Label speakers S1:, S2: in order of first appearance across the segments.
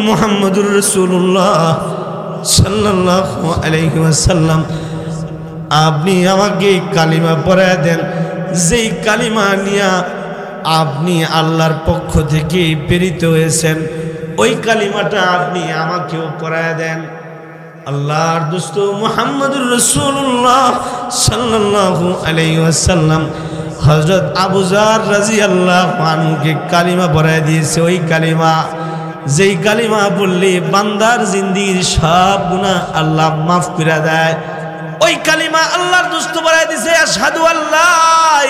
S1: মুহাম্মদুর রাসূলুল্লাহ সাল্লাল্লাহু আলাইহি ওয়াসাল্লাম, আপনি আমাকে কালিমা পড়ায় দেন, যেই কালিমা নিয়ে আপনি আল্লাহর পক্ষ থেকে প্রেরিত হয়েছেন, ওই কালিমাটা আপনি আমাকেও পড়ায় দেন। আল্লাহর দোস্ত মুহাম্মদুর রাসূলুল্লাহ সাল্লাল্লাহু আলাইহি ওয়াসাল্লাম হযরত আবু যার রাদিয়াল্লাহু আনহুকে কালিমা পড়ায় দিয়েছে। ওই কালিমা, যেই কালিমা বললে বান্দার জিন্দেগির সব গুনাহ আল্লাহ মাফ করে দেয়, ওই কালিমা আল্লাহর দোস্ত পড়ায় দিয়েছে। আশহাদু আল্লা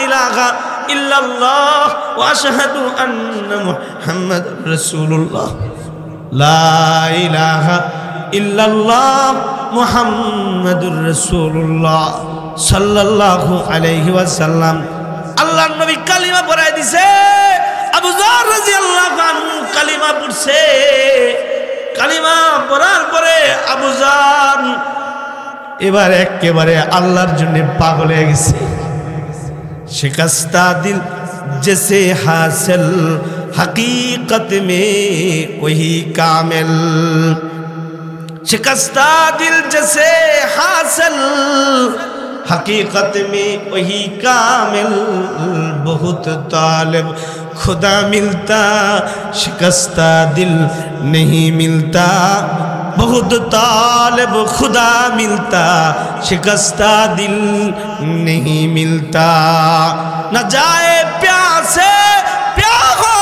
S1: ইলাহা ইল্লাল্লাহ ওয়া আশহাদু আন্না মুহাম্মাদুর রাসূলুল্লাহ। লা ইলাহা ইল্লাল্লাহ মুহাম্মাদুর রাসূলুল্লাহ সাল্লাল্লাহু আলাইহি ওয়াসাল্লাম। আল্লাহর নবী কালিমা পড়ায় দিয়েছে। আবু যার রাদিয়াল্লাহু আনহু কালিমা পড়ছে। কালিমা পড়ার পরে আবু যার এবার একেবারে আল্লাহর জন্য পাগল হয়ে গেছে। शिकस्ता दिल जैसे हासिल हकीकत में वही कामिल। शिकस्ता दिल जैसे हासिल हकीकत में वही कामिल। बहुत तालिब खुदा मिलता शिकस्ता दिल नहीं मिलता। बहुत तालिब खुदा मिलता शिकस्ता दिल नहीं मिलता। न जाए प्यासे प्याहो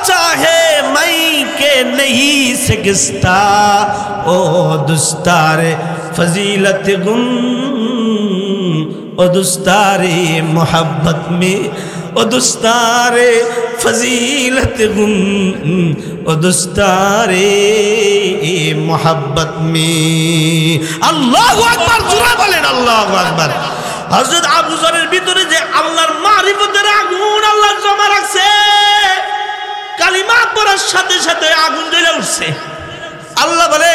S1: चाहे मई के नहीं शिकस्ता। ओ दुस्तारे फजीलत गुम ओ दुस्तारे मोहब्बत में ओ दुस्तारे फजीलत गुम ओ दुस्तारे मोहब्बत में। अल्लाहु আকবার, জোরে বলেন আল্লাহু আকবার। হযরত আবু যরের ভিতরে যে আল্লাহর মারিফতের আগুন আল্লাহ জমা রাখছে, কালিমা পড়ার সাথে সাথে আগুন জ্বলে উঠছে। আল্লাহ বলে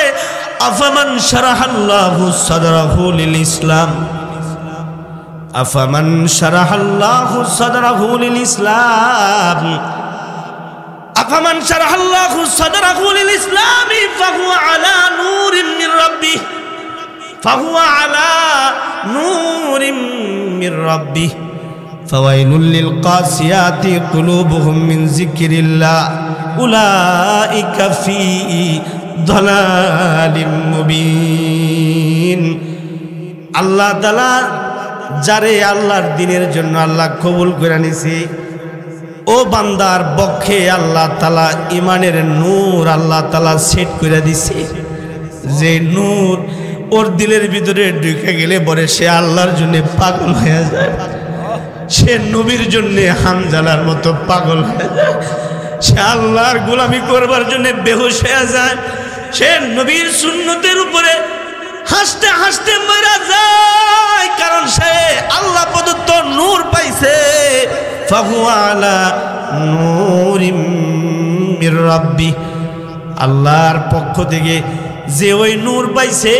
S1: আফামান শারাহাল্লাহু সাদরাহু লিল ইসলাম। আফামান শারাহাল্লাহু সাদরাহু লিল ইসলাম। আফামান শারাহাল্লাহু সাদরাহু লিল ইসলাম ফাহুয়া আলা নূরিন মির রাব্বিহ। ফাহুয়া আলা নূরিন মির রাব্বিহ। ফাওয়াইলুল লিল কাসিয়াতি কুলুবুহুম মিন যিকরিল্লাহ উলাইকা ফি দালালিম মুবিন। আল্লাহ তাআলা যারে আল্লাহর দ্বীনের জন্য আল্লাহ কবুল করে নিছে, ও বান্দার পক্ষে আল্লাহ তাআলা ঈমানের নূর আল্লাহ তাআলা সেট করে দিছে। যে নূর ওর দিলের ভিতরে ঢুকে গেলে পরে সে আল্লাহর জন্য পাগল হয়ে যায়। সে নবীর জন্য হামজালার মতো পাগল হয়ে যায়। সে আল্লাহর গোলামি করবার জন্য বেহুশ হয়ে যায়। সে নবীর সুন্নতের উপরে হাসতে হাসতে মরে যায়, কারণ সে আল্লাহ প্রদত্ত নূর পাইছে। ফাহুয়া আলা নূরিম মির রাব্বি। আল্লাহর পক্ষ থেকে যে ওই নূর পাইছে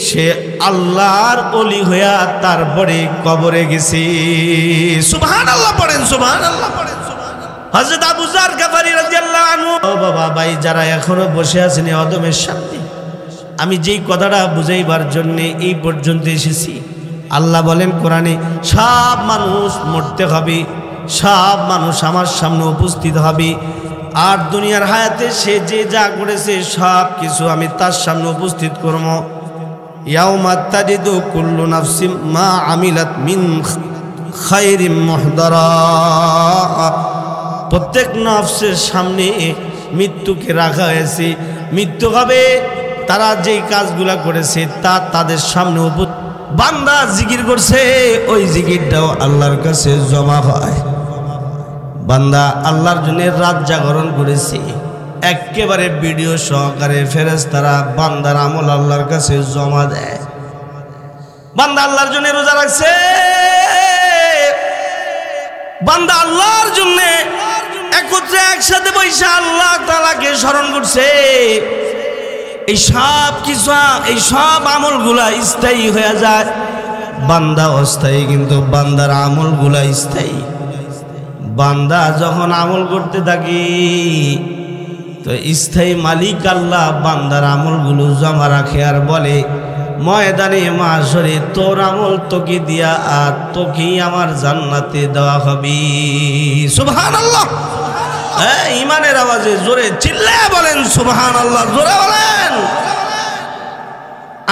S1: সে আল্লাহর ওলি হইয়া তারপরে কবরে গেছে। সুবহানাল্লাহ পড়েন, সুবহানাল্লাহ পড়েন। হযরত আবু যার গফারি রাদিয়াল্লাহু আনহু, ও বাবা ভাই যারা এখনো বসে আছেন অদমের সামনে, আমি যেই কথাটা বুঝাইবার জন্য এই পর্যন্ত এসেছি। আল্লাহ বলেন কোরআনে, সব মানুষ মরতে হবে, সব মানুষ আমার সামনে উপস্থিত হবে। আর দুনিয়ার হায়াতে সে যে যা করেছে সব কিছু আমি তার সামনে উপস্থিত করব। ইয়াউমা তাজিদু কুল্লু নাফসিম মা আমিলাত মিন খায়রিন মুহদারা। প্রত্যেক নফসের সামনে মৃত্যুকে রাখা হয়েছে। মৃত্যু হবে, তারা যেই কাজগুলা করেছে তা তাদের সামনে বান্দা জিকির করছে, ওই জিকিরটাও আল্লাহর কাছে জমা হয়। বান্দা আল্লাহর জন্য রাত জাগরণ করেছে, একেবারে ভিডিও সহকারে ফেরেশতারা বান্দার আমল আল্লাহর কাছে জমা দেয়। বান্দা আল্লাহর জন্য রোজা রাখছে, বান্দা আল্লাহর জন্য একত্রে একসাথে বসে আল্লাহ তাআলাকে স্মরণ করছে। এই সব কিছু, এই সব আমলগুলা স্থায়ী হয়ে যায়। বান্দা অস্থায়ী, কিন্তু বান্দার আমলগুলা স্থায়ী। বান্দা যখন আমল করতে থাকি তো স্থায়ী মালিক আল্লাহ বান্দার আমলগুলো জমা রাখে আর বলে ময়দানে মাশরে তোর আমল তোকে দিয়া আর তোকেই আমার জান্নাতে দেওয়া হবে। সুবহানাল্লাহ। হ্যাঁ, ইমানের আওয়াজে জোরে চিল্লায় বলেন সুবহানাল্লাহ, জোরে বলেন।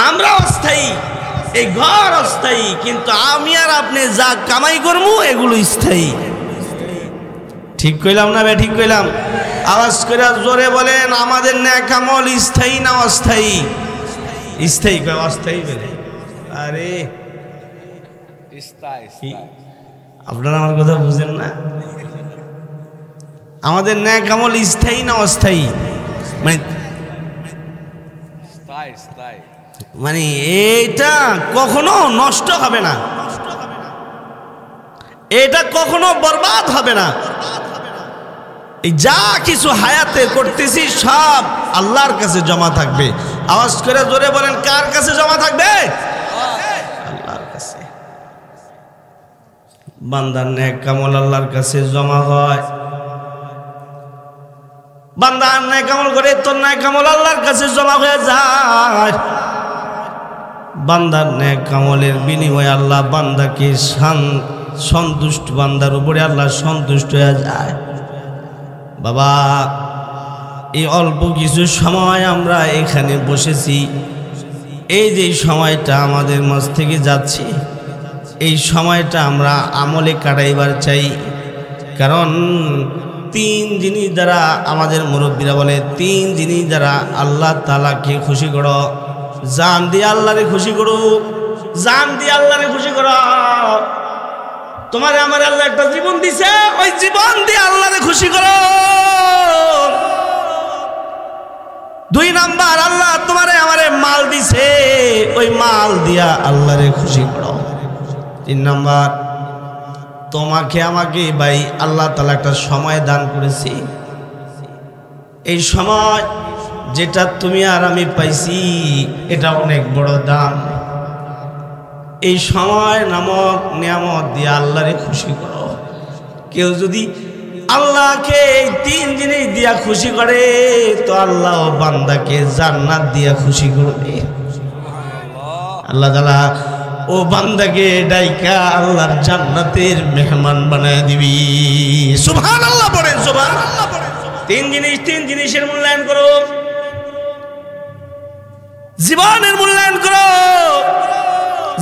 S1: আমরা অস্থায়ী, এই ঘর অস্থায়ী, কিন্তু আমি আর আপনি যা কামাই করবো এগুলো স্থায়ী। ঠিক কইলাম না বে? ঠিক কইলাম? আওয়াজ করে জোরে বলেন, আমাদের নেক আমল স্থায়ী না অস্থায়ী? স্থায়ী। কয় অস্থায়ী বলে? আরে আপনারা আমার কথা বুঝেন না? আমাদের নেক আমল স্থায়ী না অস্থায়ী? মানে এইটা কখনো নষ্ট হবে না, এটা কখনো বরবাদ হবে না। এই যা কিছু হায়াতে করতেছি সব আল্লাহর কাছে জমা থাকবে। আওয়াজ করে জোরে বলেন, কার কাছে জমা থাকবে? আল্লাহর কাছে। বান্দার নেক আমল আল্লাহর কাছে জমা হয়। বান্দা নেক আমল করে, তোর নেক আমল আল্লাহর কাছে জমা হয়ে যায়। বান্দার নেক আমলের বিনিময়ে আল্লাহ বান্দাকে সন্তুষ্ট, বান্দার উপরে আল্লাহ সন্তুষ্ট হয়ে যায়। বাবা, এই অল্প কিছু সময় আমরা এখানে বসেছি, এই যে সময়টা আমাদের মাঝ থেকে যাচ্ছে, এই সময়টা আমরা আমলে কাটাইবার চাই। কারণ 3 জিনিস দ্বারা, আমাদের মুরব্বীরা বলে 3 জিনিস দ্বারা আল্লাহ তাআলাকে খুশি করো। জান দিয়ে আল্লাহরে খুশি করো, জান দিয়ে আল্লাহরে খুশি করো। তোমার আমার আল্লাহ একটা জীবন দিছে, ওই জীবন দিয়ে আল্লাহরে খুশি করো। 2 নাম্বার, আল্লাহ তোমারে আমারে মাল দিছে, ওই মাল দিয়া আল্লাহরে খুশি করো। 3 নাম্বার, তোমাকে আমাকে ভাই আল্লাহ তাআলা একটা সময় দান করেছে, এই সময় যেটা তুমি আর আমি পাইছি এটা অনেক বড় দাম। এই সময় নামক নিয়ামত দিয়ে আল্লাহরে খুশি করো। কেউ যদি আল্লাহকে এই 3 জিনিস দিয়া খুশি করে, তো আল্লাহ বান্দাকে জান্নাত দিয়া খুশি করবে। আল্লাহ তাআলা ও বান্দাকে ডাইকা আল্লাহর জান্নাতের মেহমান বানায় দিবি। সুবহানাল্লাহ পড়েন, সুবহানাল্লাহ পড়েন। 3 জিনিসের মূল্যায়ন করো, জীবনের মূল্যায়ন করো।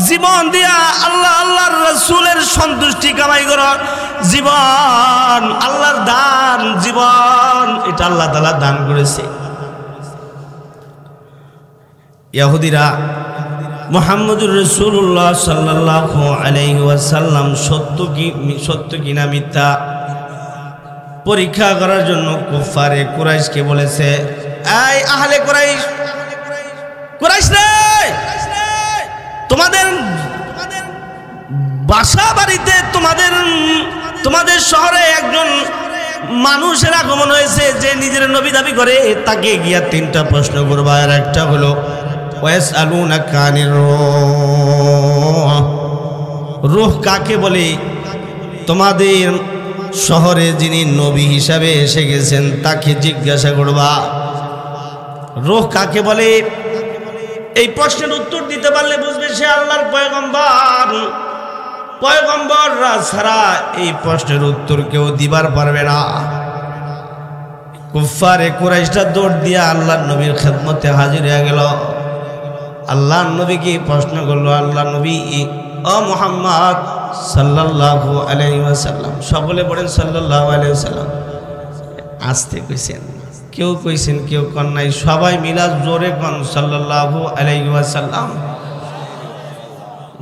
S1: জীবন দিয়া আল্লাহ আল্লাহর রাসূলের সন্তুষ্টি কামাই করো। জীবন আল্লাহর দান, জীবন এটা আল্লাহ তাআলা দান করেছে। ইহুদিরা মুহাম্মদুর রাসূলুল্লাহ সাল্লাল্লাহু আলাইহি ওয়াসাল্লাম সত্য কিনা মিথ্যা পরীক্ষা করার জন্য কুফারে কুরাইশকে বলেছে, এই আহলে কুরাইশ, কুরাইশ রে, তোমাদের বাসা বাড়িতে, তোমাদের শহরে একজন মানুষের আগমন হয়েছে যে নিজের নবী দাবি করে, তাকে গিয়া 3টা প্রশ্ন করবা। আর একটা হলো ওয়াসআলুনাকা আনির রূহ, রূহ কাকে বলে? তোমাদের শহরে যিনি নবী হিসাবে এসে গেছেন তাকে জিজ্ঞাসা করবা, রূহ কাকে বলে? এই প্রশ্নের উত্তর দিতে পারলে বুঝবে সে আল্লাহর পয়গম্বর। পয়গম্বররা ছাড়া এই প্রশ্নের উত্তর কেউ দিবার পারবে না। কুফারে কুরাইশরা দৌড় দিয়া আল্লাহর নবীর খেদমতে হাজির হয়ে গেল। আল্লাহর নবীকে প্রশ্ন করলো, আল্লাহ নবী ও মুহাম্মদ সাল্লাল্লাহু আলাইহি ওয়াসাল্লাম, সকলে বলেন সাল্লাল্লাহু আলাইহি ওয়াসাল্লাম। আস্তে কইছেন, কেউ কইছেন, কেউ কন নাই, সবাই মিলা জোরে কন সাল্লাল্লাহু আলাইহি ওয়াসাল্লাম।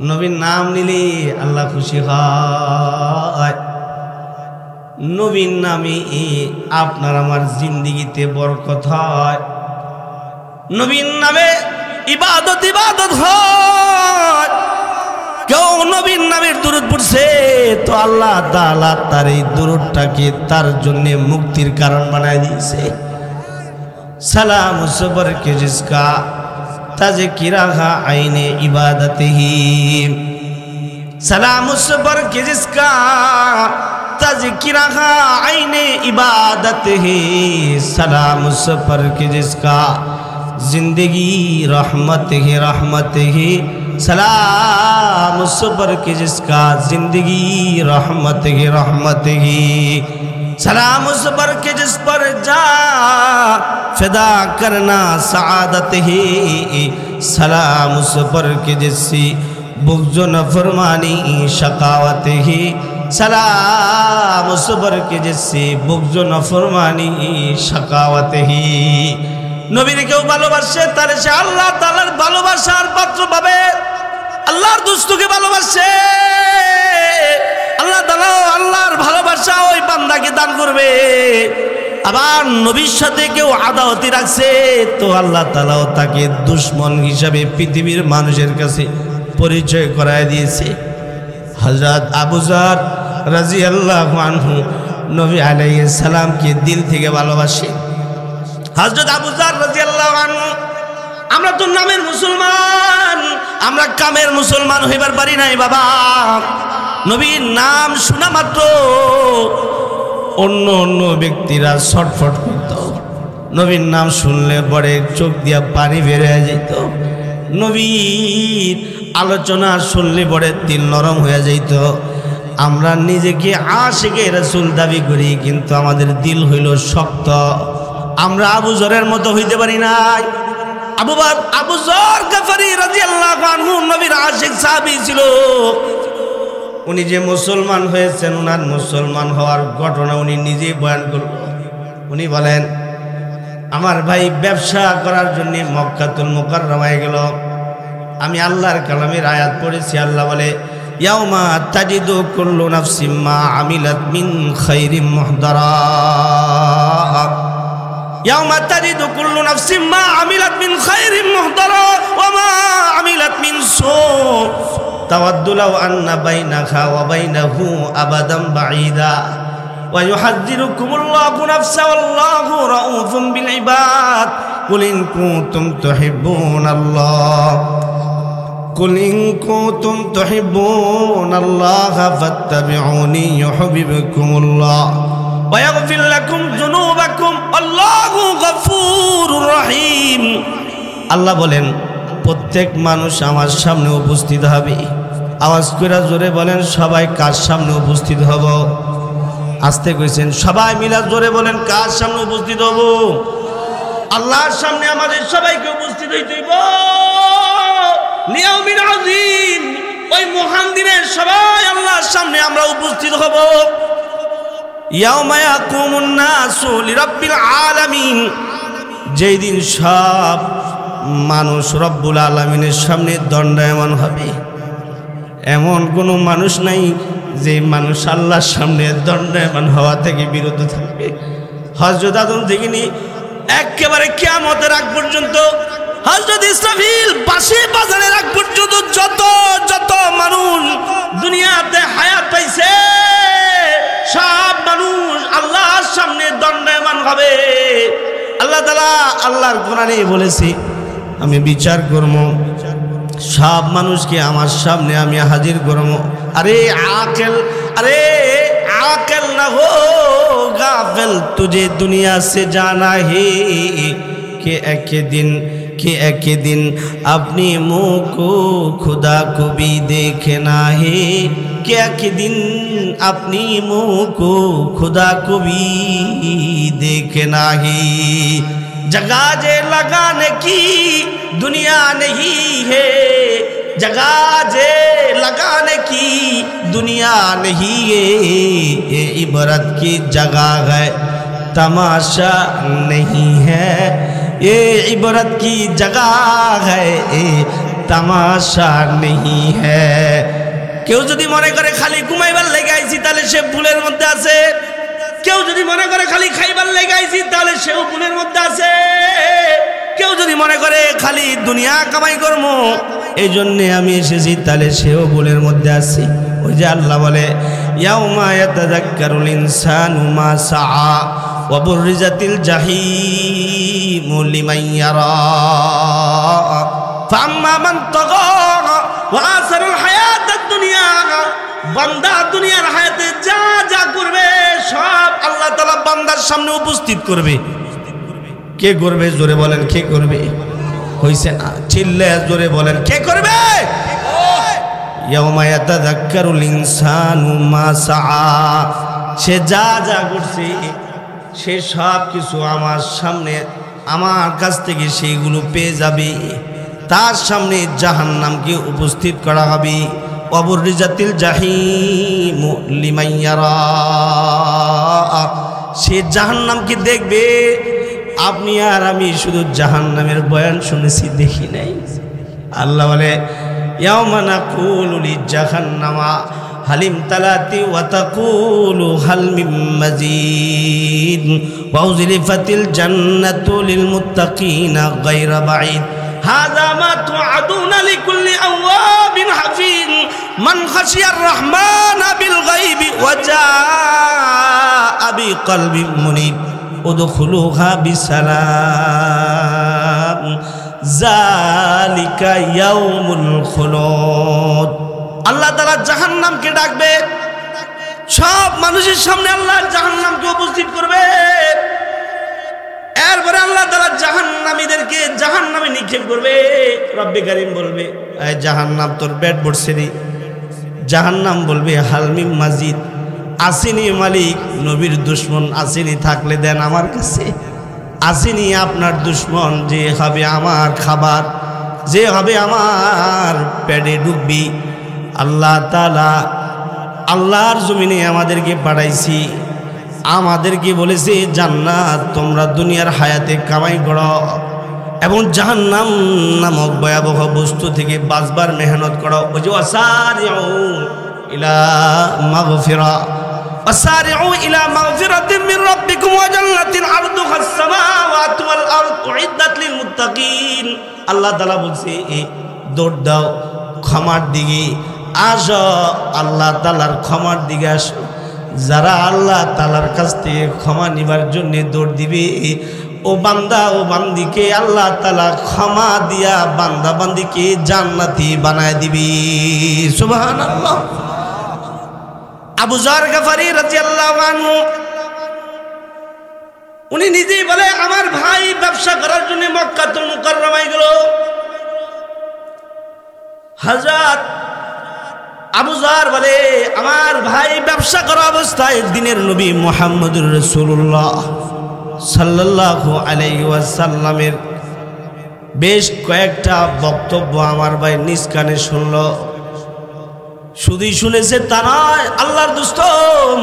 S1: নবীর নাম নিলে আল্লাহ খুশি হয়। নবীর নামে আপনার আমার জিন্দেগিতে বরকত হয়। নবীর নামে ইবাদত হয়। কেউ নবীর নামের দুরূদ পড়ছে তো আল্লাহ তাআলা তার এই দুরূদটাকে তার জন্য মুক্তির কারণ বানায় দিয়েছে। সালাম সবর কে জিসকা তাজকিরাহা আইনে ইবাদতিহি, সালাম সবর কে জিসকা तज़किरहा आईने इबादत है, सलाम उस पर कि जिसका जिंदगी रहमत है, सलाम उस पर कि जिसका जिंदगी रहमत है, सलाम उस पर कि जिस पर जा फिदा करना सआदत है, सलाम उस पर कि जिससे बुग़्ज़ नफ़रमानी शकावत है, सलाम उस पर कि जिससे बुग़्ज़ नफ़रमानी शकावत है। নবীর কেউ ভালোবাসে তাহলে সে আল্লাহ তাআলার ভালোবাসার পাত্র পাবে। আল্লাহর দুষ্টকে ভালোবাসে, আল্লাহ তাআলা আল্লাহর ভালোবাসা ওই বান্দাকে দান করবে। আবার নবীর সাথে কেউ আদাওয়াতি রাখছে তো আল্লাহ তাআলাও তাকে দুশমন হিসাবে পৃথিবীর মানুষের কাছে পরিচয় করায় দিয়েছে। হযরত আবু যর রাদিয়াল্লাহু আনহু নবী আলাইহিস সালামকে দিল থেকে ভালোবাসে। হযরত আবু যর রাদিয়াল্লাহু আনহু, আমরা তো নামের মুসলমান, আমরা কামের মুসলমান হইবার পারি নাই বাবা। নবীর নাম শোনা মাত্র অন্য অন্য ব্যক্তিরা ছটফট করত, নবীর নাম শুনলে পরে চোখ দিয়া পানি বের হয়ে যেত, নবীর আলোচনা শুনলে পরে দিল নরম হয়ে যেত। আমরা নিজেকে আশিকে রাসূল দাবি করি কিন্তু আমাদের দিল হইল শক্ত। আমরা আবু যরের মতো হইতে পারি নাই। আবু যর গফারি রাদিয়াল্লাহু আনহু নবীর আশিক সাহাবী ছিল। উনি যে মুসলমান হয়েছেন, ওনার মুসলমান হওয়ার ঘটনা উনি নিজেই বয়ান করল। উনি বলেন, আমার ভাই ব্যবসা করার জন্য মক্কাতুল মুকাররমায় গেল। আমি আল্লাহর কালামের আয়াত পড়েছি। আল্লাহ বলে, ইয়াউমা তাজিদু কুল্লু নাফসিম মা আমিলাত মিন খাইরিন মুহদারা, ইয়াউমা তাজিদু কুল্লু নাফসিম মা আমিলাত মিন খাইরিন মুহদারা ওয়া মা আমিলাত মিন সু তাওয়াদ্দু লাউ আন্না বাইনাহা ওয়া বাইনাহু আবাদান বাঈদা ওয়া ইউহাযযিরুকুমুল্লাহু নাফসা ওয়াল্লাহু রাউফুম বিল ইবাদ কুল ইন কুনতুম তুহিব্বুনাল্লাহ কুল ইন কুনতুম তুহিব্বুনাল্লাহ ফাত্তাবিউনি ইউহিব্বুকুমুল্লাহ ওয়া ইয়াগফির লাকুম যুনুবাকুম আল্লাহু গফুরুর রহিম। আল্লাহ বলেন, প্রত্যেক মানুষ আমার সামনে উপস্থিত হবে। আওয়াজ করে জোরে বলেন, সবাই কার সামনে উপস্থিত হব? আস্তে কইছেন, সবাই মিলা জোরে বলেন, কার সামনে উপস্থিত হব? আল্লাহর সামনে আমাদের সবাইকে উপস্থিত হইতে হইব। লিয়াউমিন আযীম, ওই মহান দিনের সবাই আল্লাহর সামনে আমরা উপস্থিত হব। ইয়াউমা ইয়াকুমুন নাসু লিরাব্বিল আলামিন, যেই দিন সব মানুষ রব্বুল আলামিনের সামনে দণ্ডায়মান হবে। এমন কোনো মানুষ নাই যে মানুষ আল্লাহর সামনে দণ্ডায়মান হওয়া থেকে বিরত থাকবে। হযরত আদম থেকে নিয়ে একেবারে কিয়ামতের আগ পর্যন্ত, হযরত ইসরাফিল বাঁশি বাজারের আগ পর্যন্ত যত যত মানুষ দুনিয়াতে হায়াত পাইছে সব মানুষ আল্লাহর সামনে দণ্ডায়মান হবে। আল্লাহ তাআলা আল্লাহর কোরআনে বলেছে, আমি বিচার করব, সব মানুষকে আমার সামনে আমি হাজির করব। আরে आकल न हो गाफिल, तुझे दुनिया से जाना है कि एक दिन अपने मुँह को खुदा को भी देखना है, कि एक दिन अपनी मुँह को खुदा को भी देखना है। जगह जे लगाने की दुनिया नहीं है, जगह जे लगाने की दुनिया नहीं है, ये इबरत की जगह है तमाशा नहीं है, ये इबरत की जगह है तमाशा नहीं है। কেউ যদি মনে করে খালি ঘুমাইবার লেগে আইছি তাহলে সে ভুলের মধ্যে আছে, কেউ যদি মনে করে খালি খাইবার লেগে আইছি তাহলে সেও ভুলের মধ্যে আছে, কেউ যদি মনে করে খালি দুনিয়া কামাই করবো এই জন্যে আমি এসেছি তাহলে সেও ভুলের মধ্যে আছে। ওই যে আল্লাহ বলে, ইয়াউমা ইয়াতাযাক্কারুল ইনসানু মা সাআ ওয়া বুররিজাতিল জাহিমু লিমান ইয়ারা ফাআম্মা মান তাগা ওয়া আসারাল হায়াতাদ দুনিয়া, বান্দা দুনিয়ার হায়াতে যা যা করবে বান্দার সামনে উপস্থিত করবে। কে করবে? জোরে বলেন, কে করবে? হইছে না, চিল্লে জোরে বলেন, কে করবে? ইয়াউমা ইয়াতাযাক্কারুল ইনসানু মা সাআ, সে যা যা করছে সে সব কিছু আমার সামনে, আমার কাছ থেকে সেইগুলো পেয়ে যাবে। তার সামনে জাহান্নামকে উপস্থিত করা হবে। ওয়াবুররিজাতিল জাহিমু লিমান ইয়ারা, সে জাহান্নামকে দেখবে। আপনি আর আমি শুধু জাহান্নামের বয়ান শুনেছি, দেখি নাই। আল্লাহ বলে ইয়াউমা নাকুলু লিজাহান্নামা হালিম তালাতি ওয়া তাকুলু হাল মিন মাজিদ ওয়া উযলিফাতিল জান্নাতু লিল মুত্তাকিনা গায়রা বাঈদ হাযা মা তুআদুনা লিকুল্লি আওয়াবিন হাফিজ মান খাশিয়ার রাহমানা বিল গায়বি ওয়া জাআ বিকলবিন মুনিব উদখুলুহা বিসালাম যালিকা ইয়াউমুল খুলুদ। আল্লাহ তাআলা জাহান্নামকে ডাকবে, সব মানুষের সামনে আল্লাহ জাহান্নামকে উপস্থিত করবে। এরপরে আল্লাহ তাআলা জাহান্নামীদেরকে জাহান্নামে নিক্ষেপ করবে। রব্বে কারীম বলবে, এই জাহান্নাম তোর পেট ভরছে রে। জাহান্নাম বলবে, হাল মিন মাজিদ, আসেনি মালিক, নবীর দুশ্মন আসেনি, থাকলে দেন আমার কাছে। আসেনি আপনার দুশ্মন, যে হবে আমার খাবার, যে হবে আমার পেটে ঢুকবি। আল্লাহ তাআলা আল্লাহর জমিনে আমাদেরকে পাঠাইছি, আমাদেরকে বলেছে জান্নাত তোমরা দুনিয়ার হায়াতে কামাই করো এবং জাহান্নাম নামক ভয়াবহ বস্তু থেকে বাঁচবার মেহনত করো। ওই যে ওয়াসারিউ ইলা মাগফিরা ওয়াসারিউ ইলা মাগফিরাতিন মির রাব্বিকুম ওয়া জান্নাতিন আরদুহাস সামাওয়াতু ওয়াল আরদু উইদ্দাত লিল মুত্তাকিন। আল্লাহ তাআলা বলছে, দৌড় দাও ক্ষমার দিকে, আসো আল্লাহ তাআলার ক্ষমার দিকে আসো। যারা আল্লাহ তাআলার কাছ থেকে ক্ষমা নিবার জন্য দৌড় দিবে, ও বান্দা ও বান্দিকে আল্লাহ তাআলা ক্ষমা দিয়া বান্দা বান্দিকে জান্নাতি বানায় দিবি। সুবহানাল্লাহ। আবু যর গফারি রাদিয়াল্লাহু আনহু উনি নিজেই বলে, আমার ভাই ব্যবসা করার জন্য মক্কাতুল মুকাররমায় গেল। হযরত আবু যর বলে, আমার ভাই ব্যবসা করা অবস্থায় দিনের নবী মুহাম্মদুর রাসূলুল্লাহ সাল্লাল্লাহু আলাইহি ওয়াসাল্লামের বেশ কয়েকটা বক্তব্য আমার ভাই নিজ কানে শুনল। শুধুই শুনেছে তা নয়, আল্লাহর দোস্ত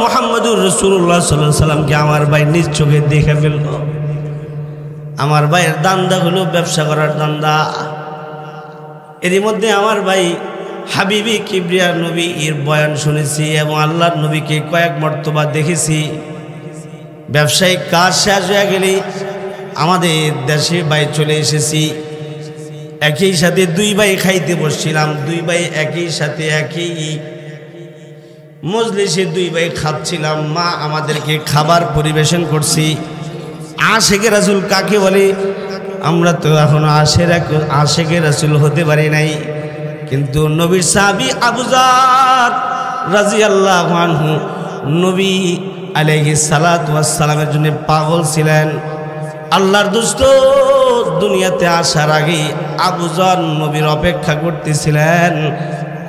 S1: মুহাম্মদুর রাসূলুল্লাহ সাল্লাল্লাহু আলাইহি ওয়াসাল্লামকে আমার ভাই নিজ চোখে দেখে ফেলল। আমার ভাইয়ের দান্দা হলো ব্যবসা করার দান্দা। এরই মধ্যে আমার ভাই হাবিবি কিবরিয়া নবী এর বয়ান শুনেছি এবং আল্লাহর নবীকে কয়েক মর্তবা দেখেছি। ব্যবসায়িক কাজ শেষ হয়ে গেলে আমাদের দেশে ভাই চলে এসেছি। একই সাথে দুই ভাই খাইতে বসছিলাম, দুই ভাই একই সাথে একই মজলিসে দুই ভাই খাচ্ছিলাম। মা আমাদেরকে খাবার পরিবেশন করছি। আশেকে রাসূল কাকে বলে? আমরা তো এখনো আশেকে রাসূল হতে পারি নাই, কিন্তু নবীর সাহাবী আবু যর রাদিয়াল্লাহু আনহু নবী আলাইহিস সালাতু ওয়াস সালামের জন্য পাগল ছিলেন। আল্লাহর দোস্ত দুনিয়াতে আসার আগে আবু যর নবীর অপেক্ষা করতেছিলেন,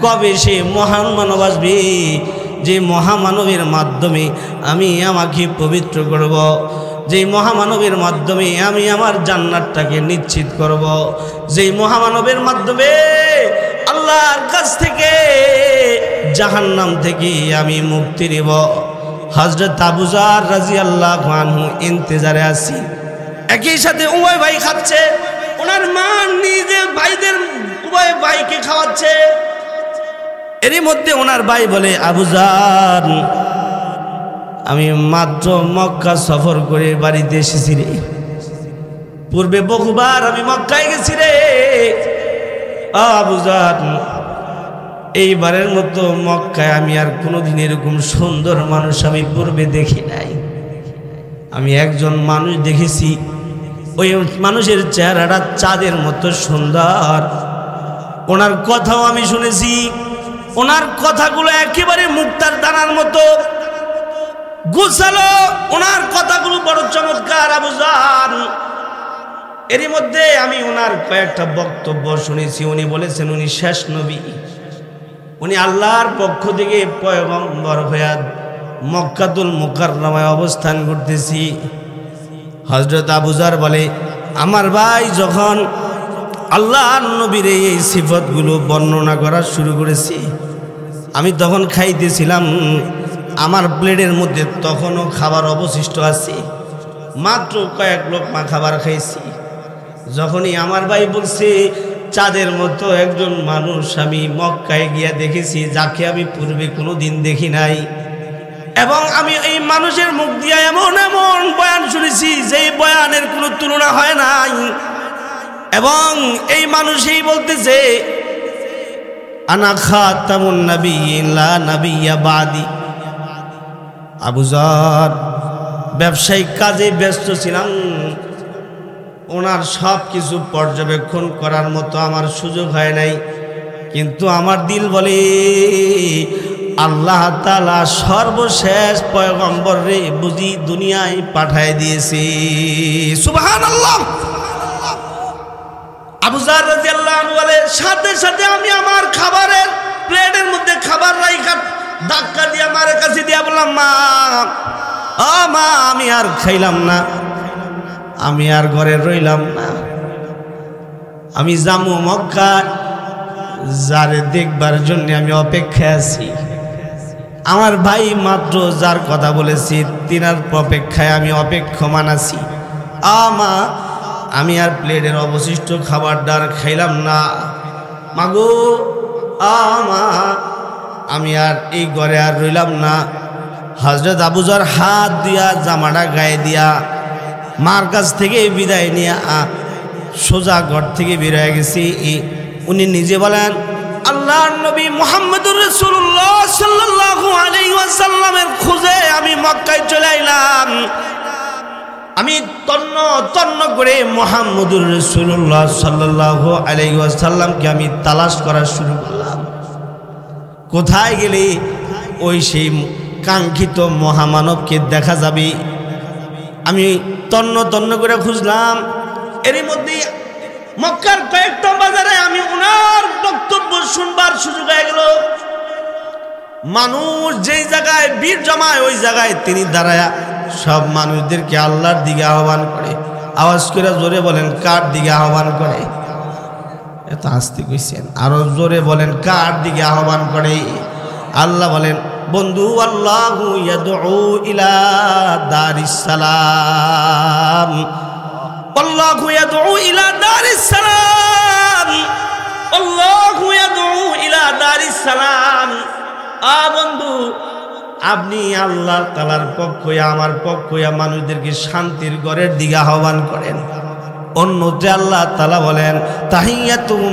S1: কবে সে মহান মানব আসবে, যে মহামানবের মাধ্যমে আমি আমাকে পবিত্র করব, যে মহামানবের মাধ্যমে আমি আমার জান্নাতটাকে নিশ্চিত করব, যেই মহামানবের মাধ্যমে আল্লাহর কাছ থেকে জাহান্নাম থেকে আমি মুক্তি নেব। হযরত আবু যর রাদিয়াল্লাহু আনহু ইন্তজারে আছি। একই সাথে উভয় ভাই খাচ্ছে, ওনার মা নিজে ভাইদের উভয় ভাইকে খাওয়াচ্ছে। এরই মধ্যে ওনার ভাই বলে, আবু যর আমি মাত্র মক্কা সফর করে বাড়িতে এসেছি রে, পূর্বে বহুবার আমি মক্কায় গেছি রে। আবু যর এইবারের মতো মক্কায় আমি আর কোনোদিন এরকম সুন্দর মানুষ আমি পূর্বে দেখি নাই। আমি একজন মানুষ দেখেছি, ওই মানুষের চেহারাটা চাঁদের মতো সুন্দর। ওনার কথাও আমি শুনেছি, ওনার কথাগুলো একেবারে মুক্তার দানার মতো। গুছালো। ওনার কথাগুলো বড় চমৎকার আবু জার। এরই মধ্যে আমি ওনার কয়েকটা বক্তব্য শুনেছি। উনি বলেছেন উনি শেষ নবী, উনি আল্লাহর পক্ষ থেকে পয়গম্বর হয়ে মক্কাতুল মুকাররমায় অবস্থান করতেছি। হযরত আবু জার বলে, আমার ভাই যখন আল্লাহর নবীর এই সিফতগুলো বর্ণনা করা শুরু করেছি, আমি তখন খাইতেছিলাম, আমার প্লেটের মধ্যে তখনও খাবার অবশিষ্ট আছে, মাত্র কয়েক লোকমা খাবার খাইছি। যখনই আমার ভাই বলছে চাঁদের মতো একজন মানুষ আমি মক্কায় গিয়া দেখেছি, যাকে আমি পূর্বে কোনো দিন দেখি নাই, এবং আমি এই মানুষের মুখ দিয়ে এমন এমন বয়ান শুনেছি যেই বয়ানের কোনো তুলনা হয় নাই, এবং এই মানুষই বলতেছে আনা খাতামুন নাবিয়্যিন লা নাবিয়্যা বাদি। আবু জার ব্যবসায়িক কাজে ব্যস্ত ছিলাম, ওনার সব কিছু পর্যবেক্ষণ করার মতো আমার সুযোগ হয় নাই, কিন্তু আমার দিল বলে আল্লাহ তাআলা সর্বশেষ পয়গম্বর রে বুঝি দুনিয়ায় পাঠায় দিয়েছে। সুবহানাল্লাহ। আবু জার রাদিয়াল্লাহু আনহু বলে, সাথে সাথে আমি আমার খাবারের প্লেটের মধ্যে খাবার রাইখা ধাক্কা দিয়ে আমার কাছে দিয়া বললাম, মা ও মা, আমি আর খাইলাম না, আমি আর ঘরে রইলাম না, আমি যামু মক্কা, যারে দেখবার জন্য আমি অপেক্ষায় আছি। আমার ভাই মাত্র যার কথা বলেছি তিনার অপেক্ষায় আমি অপেক্ষমান আছি। মা, আমি আর প্লেটের অবশিষ্ট খাবারদার খাইলাম না, মাগো মা, আমি আর এই ঘরে আর রইলাম না। হযরত আবু জার হাত দিয়া জামাটা গায়ে দিয়া মার কাছ থেকে বিদায় নিয়ে সোজা ঘর থেকে বের হয়ে গেছি। উনি নিজে বলেন, আল্লাহর নবী মুহাম্মদুর রাসূলুল্লাহ সাল্লাল্লাহু আলাইহি ওয়াসাল্লামের খোঁজে আমি মক্কায় চলে আইলাম। আমি তন্ন তন্ন করে মুহাম্মদুর রাসূলুল্লাহ সাল্লাল্লাহু আলাইহি ওয়াসাল্লামকে আমি তালাশ করা শুরু করলাম। কোথায় গেলে ওই সেই কাঙ্ক্ষিত মহামানবকে দেখা যাবে, আমি তন্ন তন্ন করে খুঁজলাম। এরই মধ্যে মক্কার কয়েকটা বাজারে আমি ওনার বক্তব্য শুনবার সুযোগ হয়ে গেল। মানুষ যেই জায়গায় ভিড় জমায় ওই জায়গায় তিনি দাঁড়ায়া সব মানুষদেরকে আল্লাহর দিকে আহ্বান করে। আওয়াজ করে জোরে বলেন, কার দিকে আহ্বান করে? এত আস্তে কইছেন, আরো জোরে বলেন, কার দিকে আহ্বান করে? আল্লাহ বলেন, বন্ধু, আল্লাহু ইয়াদউ ইলা দারিস সালাম, আল্লাহু ইয়াদউ ইলা দারিস সালাম, আল্লাহু ইয়াদউ ইলা দারিস সালাম। বন্ধু, আপনি আল্লাহ তাআলার পক্ষ হয়ে আমার পক্ষ হয়ে মানুষদেরকে শান্তির ঘরের দিকে আহ্বান করেন। অন্যত্রে আল্লাহ তাআলা বলেন, তাহিয়াতুম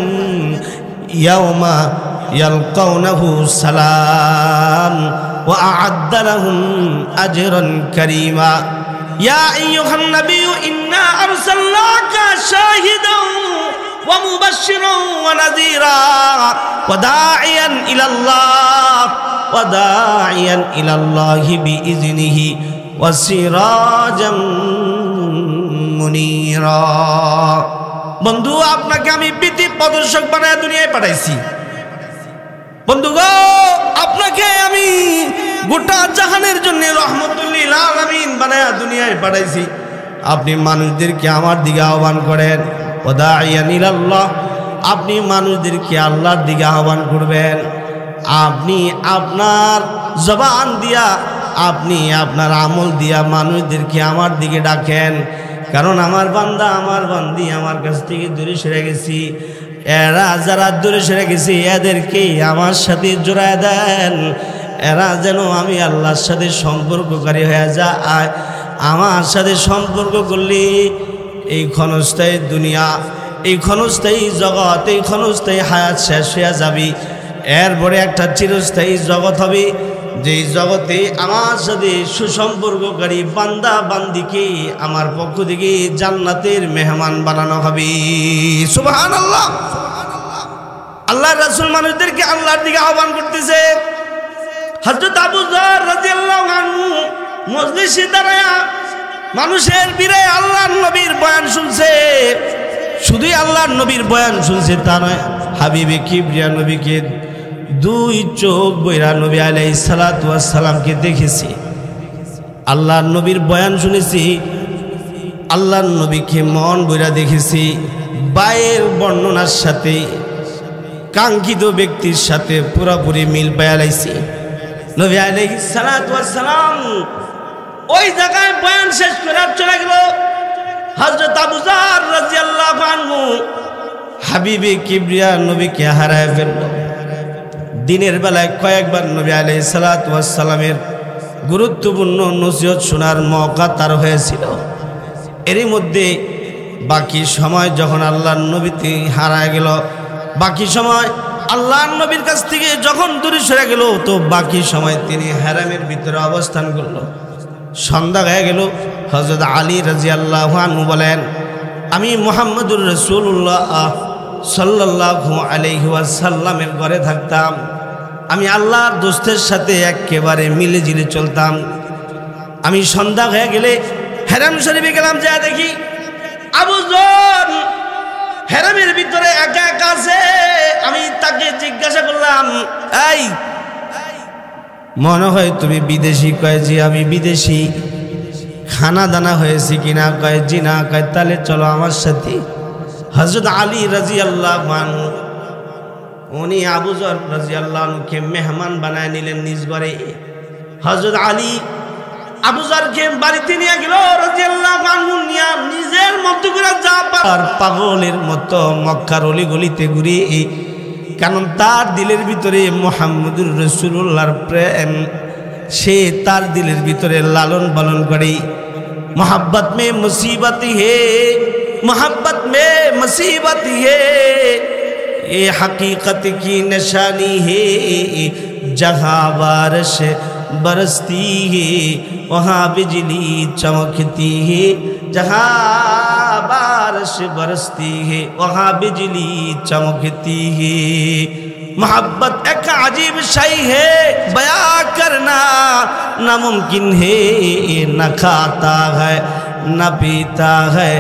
S1: ইয়াউমা ইয়ালকাউনাহু সালাম ওয়া আ'আদ্দা লাহুম আজরান কারীমা। ইয়া আইয়ুহান নাবিয়্যু ইন্না আরসালনাকা শাহিদান ওয়া মুবাশশিরান ওয়া নাযীরা ওয়া দা'iয়ান ইলাল্লাহ ওয়া দা'iয়ান ইলাল্লাহি বিইযনিহি ওয়া সিরাজাম মুনীরা। বন্ধু, আপনাকে আমি পৃথিবী প্রদর্শক বানায় দুনিয়ায় পাঠাইছি। বন্ধু গো, আপনাকে আমি গোটা জাহানের জন্য রহমতুল লিল আলামিন বানায় দুনিয়ায় পাঠাইছি। আপনি মানুষদেরকে আমার দিকে আহ্বান করেন। ওয়া দা'iয়ান ইলাল্লাহ, আপনি মানুষদেরকে আল্লাহর দিকে আহ্বান করবেন। আপনি আপনার জবান দিয়া, আপনি আপনার আমল দিয়া মানুষদেরকে আমার দিকে ডাকেন। কারণ আমার বান্দা, আমার বান্দি আমার কাছ থেকে দূরে সরে গেছি। এরা যারা দূরে সরে গেছে এদেরকে আমার সাথে জোড়ায় দেন। এরা যেন আমি আল্লাহর সাথে সম্পর্ককারী হয়ে যায়। আমার সাথে সম্পর্ক করলে এই ক্ষণস্থায়ী দুনিয়া, এই ক্ষণস্থায়ী জগৎ, এই ক্ষণস্থায়ী হায়াত শেষ হয়ে যাবে। এরপরে একটা চিরস্থায়ী জগৎ হবে, যেই জগতে আমার সাথে সুসম্পর্ককারী বান্দা বান্দিকে আমার পক্ষ থেকে জান্নাতের মেহমান বানানো হবে। সুবহানাল্লাহ। আল্লাহর রাসূল মানুষদেরকে আল্লাহর দিকে আহ্বান করতেছে। হযরত আবু যার রাদিয়াল্লাহু আনহু মজলিসে দাঁড়ায়া মানুষের ভিড়ে আল্লাহর নবীর বয়ান শুনছে। শুধুই আল্লাহর নবীর বয়ান শুনছে তা নয়, হাবিবে কিবরিয়া নবীকে দুই চোখ বইরা নবী আলাইহিস সালাতু ওয়াস সালামকে দেখেছি, আল্লাহর নবীর বয়ান শুনেছি, আল্লাহর নবীকে মন বইরা দেখেছি। বায়ের বর্ণনার সাথে কাঙ্ক্ষিত ব্যক্তির সাথে পুরোপুরি মিল পাইয়া লাইছি। নবী আলাইহিস সালাতু ওয়াস সালাম ওই জায়গায় বয়ান শেষ করে চলে গেল। হযরত আবু যর রাদিয়াল্লাহু আনহু হাবিবে কিবরিয়া নবীকে হারায় ফেলল। দিনের বেলায় কয়েকবার নবী আলাইহিস সালাতু ওয়াস সালামের গুরুত্বপূর্ণ নসিহত শোনার মওকা তার হয়েছিল। এরই মধ্যে বাকি সময় যখন আল্লাহর নবীতে হারায় গেল, বাকি সময় আল্লাহর নবীর কাছ থেকে যখন দূরে সরে গেল, তো বাকি সময় তিনি হারামের ভিতরে অবস্থান করল। সন্ধ্যা হয়ে গেল। হযরত আলী রাদিয়াল্লাহু আনহু বলেন, আমি মুহাম্মদুর রাসূলুল্লাহ সাল্লাল্লাহু আলাইহি ওয়াসাল্লামের ঘরে থাকতাম। আমি আল্লাহর দোস্তের সাথে একেবারে মিলে জিলে চলতাম। আমি সন্ধ্যা হয়ে গেলে হেরাম শরীফে গেলাম, যা দেখি আবু যর হেরামের ভিতরে একা একা আছে। আমি তাকে জিজ্ঞাসা করলাম, এই মনে হয় তুমি বিদেশি? কয় জি আমি বিদেশি। খানা দানা হয়েছে কিনা? কয় জি না। কয় তাহলে চলো আমার সাথে। হযরত আলী রাদিয়াল্লাহু আনহু উনি আবু যর রাদিয়াল্লাহু আনহুকে মেহমান বানায় নিলেন নিজ ঘরে। হযরত আলী আবু যরকে বাড়িতে নিয়ে গেল রাদিয়াল্লাহু আনহু, নিয়া নিজের মতো করে যা পাগলের মতো মক্কার অলি গলিতে ঘুরে, কারণ তার দিলের ভিতরে মুহাম্মদুর রাসূলুল্লাহর প্রেম সে তার দিলের ভিতরে লালন পালন করে। मोहब्बत में मुसीबत है, मोहब्बत में मुसीबत है, ये हकीकत की निशानी है। जहाँ बारिश बरसती है वहाँ बिजली चमकती है, जहाँ बारिश बरसती है वहाँ बिजली चमकती है। मोहब्बत एक अजीब शय है, बयां करना नामुमकिन है। न खाता है न पीता है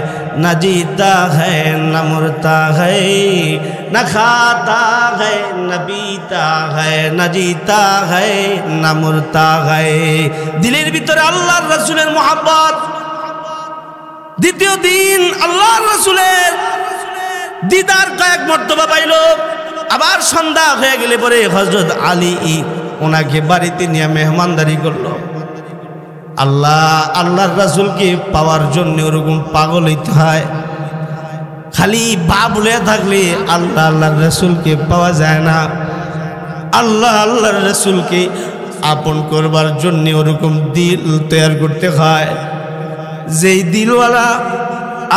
S1: न जीता है न मरता है, न खाता है न पीता है न जीता है न मरता है। दिलेर ভিতরে আল্লাহর রাসূলের मोहब्बत। দ্বিতীয় দিন আল্লাহর রাসূলের দিদার কয়েক মর্তবা পাইল। আবার সন্ধ্যা হয়ে গেলে পরে হযরত আলী ওনাকে বাড়িতে নিয়ে মেহমানদারি করলো। আল্লাহর রাসূলকে পাওয়ার জন্য ওরকম পাগল হইতে হয়। খালি বাবুলে থাকলে আল্লাহর রাসূলকে পাওয়া যায় না। আল্লাহর রাসূলকে আপন করবার জন্য ওরকম দিল তৈরি করতে হয়, যেই দিলওয়ালা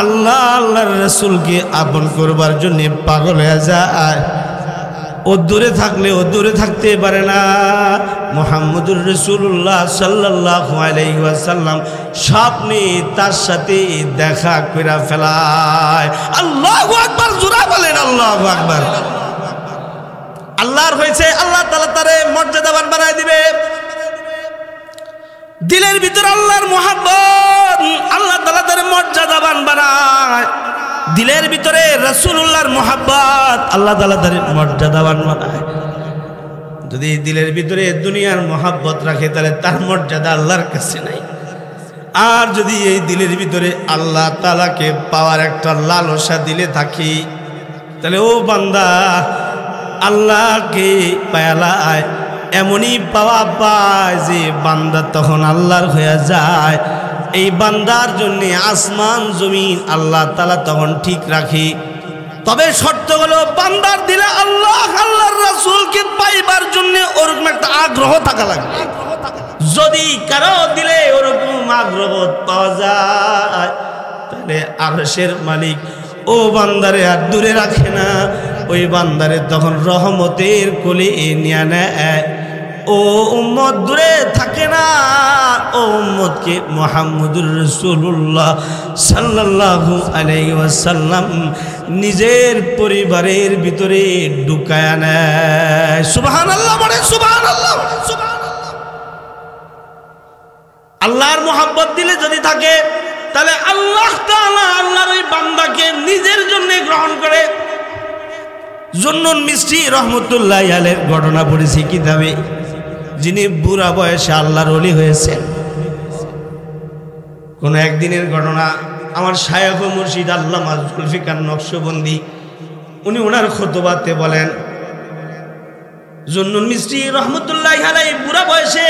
S1: আল্লাহর রাসূলকে আপন করবার জন্য পাগল হয়ে যায়। ও দূরে থাকলে ও দূরে থাকতে পারে না। মুহাম্মদুর রাসূলুল্লাহ সাল্লাল্লাহু আলাইহি ওয়াসাল্লাম স্বপ্নে তার সাথে দেখা কইরা ফেলায়। আল্লাহু আকবার, জোরে বলেন আল্লাহু আকবার। আল্লাহর হয়েছে, আল্লাহ তাআলা তারে মর্যাদাবান বানায় দিবে। দিলের ভিতর আল্লাহর মুহাব্বত, আল্লাহ তাআলা তারে মর্যাদাবান বানায়। দিলের ভিতরে রাসূলুল্লাহর মুহাব্বত, আল্লাহ তাআলা তারে মর্যাদাবান বানায়। যদি দিলের ভিতরে দুনিয়ার মুহাব্বত রাখে তাহলে তার মর্যাদা আল্লাহর কাছে নাই। আর যদি এই দিলের ভিতরে আল্লাহ তাআলাকে পাওয়ার একটা লালসা দিলে থাকি, তাহলে ও বান্দা আল্লাহকে পায়ালায় এমনই পাওয়া পায় যে বান্দা তখন আল্লাহর হয়ে যায়। এই বান্দার জন্য আসমান জমিন আল্লাহ তাআলা তখন ঠিক রাখে। তবে শর্ত হলো বান্দার দিলে আল্লাহর রাসূলকে পাইবার জন্য ওরকম একটা আগ্রহ থাকা লাগবে। যদি কারো দিলে ওরকম আগ্রহ পাওয়া যায়, তাহলে আরশের মালিক ও বান্দারে আর দূরে রাখে না, ওই বান্দারে তখন রহমতের কোলে নিয়ে নেয়। ও উম্মত দূরে থাকে না, ও উম্মতকে মুহাম্মদুর রাসূলুল্লাহ সাল্লাল্লাহু আলাইহি ওয়াসাল্লাম নিজের পরিবারের ভিতরে ঢুকায় নেয়। সুবহানাল্লাহ, বলে সুবহানাল্লাহ, সুবহানাল্লাহ। আল্লাহর মোহাব্বত দিলে যদি থাকে তাহলে আল্লাহ তাআলা আল্লাহর ওই বান্দাকে নিজের জন্য গ্রহণ করে। জুন্নুন মিশরী রহমতুল্লাহি আলাইহির ঘটনা পড়েছি কিতাবে, যিনি বুড়া বয়সে আল্লাহর ওলি হয়েছেন। কোন একদিনের ঘটনা, আমার শায়খ ও মুর্শিদ আল্লামা জুলফিকার নকশবন্দি উনি ওনার খুতবাতে বলেন, জুন্নুন মিশরী রহমতুল্লাহি আলাইহি বুড়া বয়সে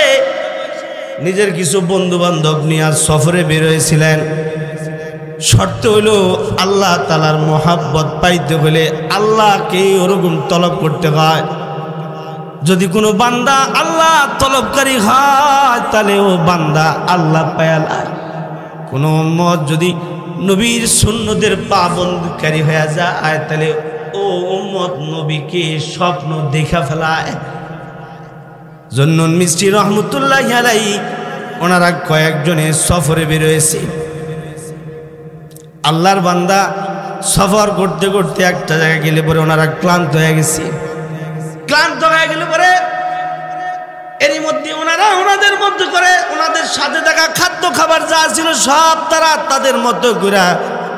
S1: নিজের কিছু বন্ধু বান্ধব নিয়ে সফরে বের হয়েছিলেন। শর্ত হইল আল্লাহ তাআলার মোহাব্বত পাইতে হলে আল্লাহকে ওরকম তলব করতে হয়। যদি কোনো বান্দা আল্লাহ তলবকারী হয় তাহলে ও বান্দা আল্লাহ পায়ালা। কোনো উম্মত যদি নবীর সুন্নতের পাবন্দকারী হয়ে যায় তাহলে ও উম্মত নবীকে স্বপ্ন দেখা ফেলায়। জুন্নুন মিশরী রহমতুল্লাহি আলাইহি ওনারা কয়েকজনে সফরে বের হয়েছে। আল্লাহর বান্দা সফর করতে করতে একটা জায়গায় গেলে পরে ওনারা ক্লান্ত হয়ে গেছে। ক্লান্ত হয়ে গেলে পরে এরই মধ্যে ওনারা ওনাদের মধ্যে করে ওনাদের সাথে থাকা খাদ্য খাবার যা ছিল সব তারা তাদের মতো করে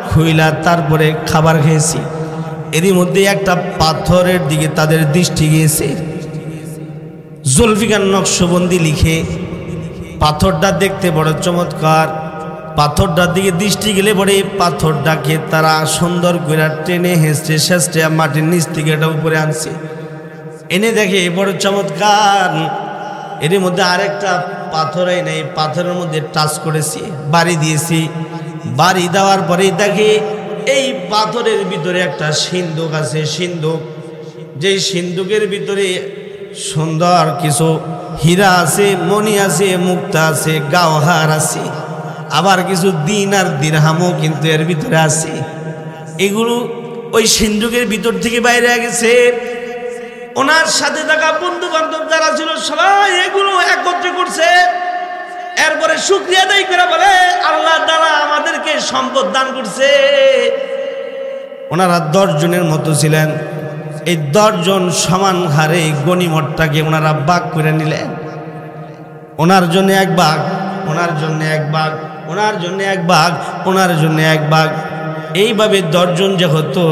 S1: খুইলা তারপরে খাবার খেয়েছি। এরই মধ্যে একটা পাথরের দিকে তাদের দৃষ্টি গিয়েছে। জুলফিকার নকশবন্দি লিখে, পাথরটা দেখতে বড় চমৎকার। পাথরটার দিকে দৃষ্টি গেলে পরে পাথরটাকে তারা সুন্দর করে টেনে হেঁচড়ে শেষটে মাটির নিচ থেকে এটা উপরে আনছে। এনে দেখে বড় চমৎকার। এর মধ্যে আরেকটা পাথরই নেই, পাথরের মধ্যে টাচ করেছি, বাড়ি দিয়েছি। বাড়ি দেওয়ার পরেই দেখে এই পাথরের ভিতরে একটা সিন্দুক আছে। সিন্দুক, যেই সিন্দুকের ভিতরে সুন্দর কিছু হীরা আছে, মণি আছে, মুক্তা আছে, গাওহার আছে, আবার কিছু দিন আর দিরহামও কিন্তু এর ভিতরে আছে। এগুলো ওই সিন্ধুকের ভিতর থেকে বাইরে গেছে। ওনার সাথে থাকা বন্ধু বান্ধব যারা ছিল সবাই এগুলো একত্রে করছে। এরপরে শুকরিয়া আদায় করে বলে, আল্লাহ তাআলা আমাদেরকে সম্পদ দান করছে। ওনারা 10 জনের মতো ছিলেন। এই 10 জন সমান হারে গনিমতটাকে ওনারা ভাগ করে নিলেন। ওনার জন্য এক ভাগ, ওনার জন্য এক ভাগ, ওনার জন্য এক ভাগ, ওনার জন্য এক ভাগ। এইভাবে 10 জন যেহেতু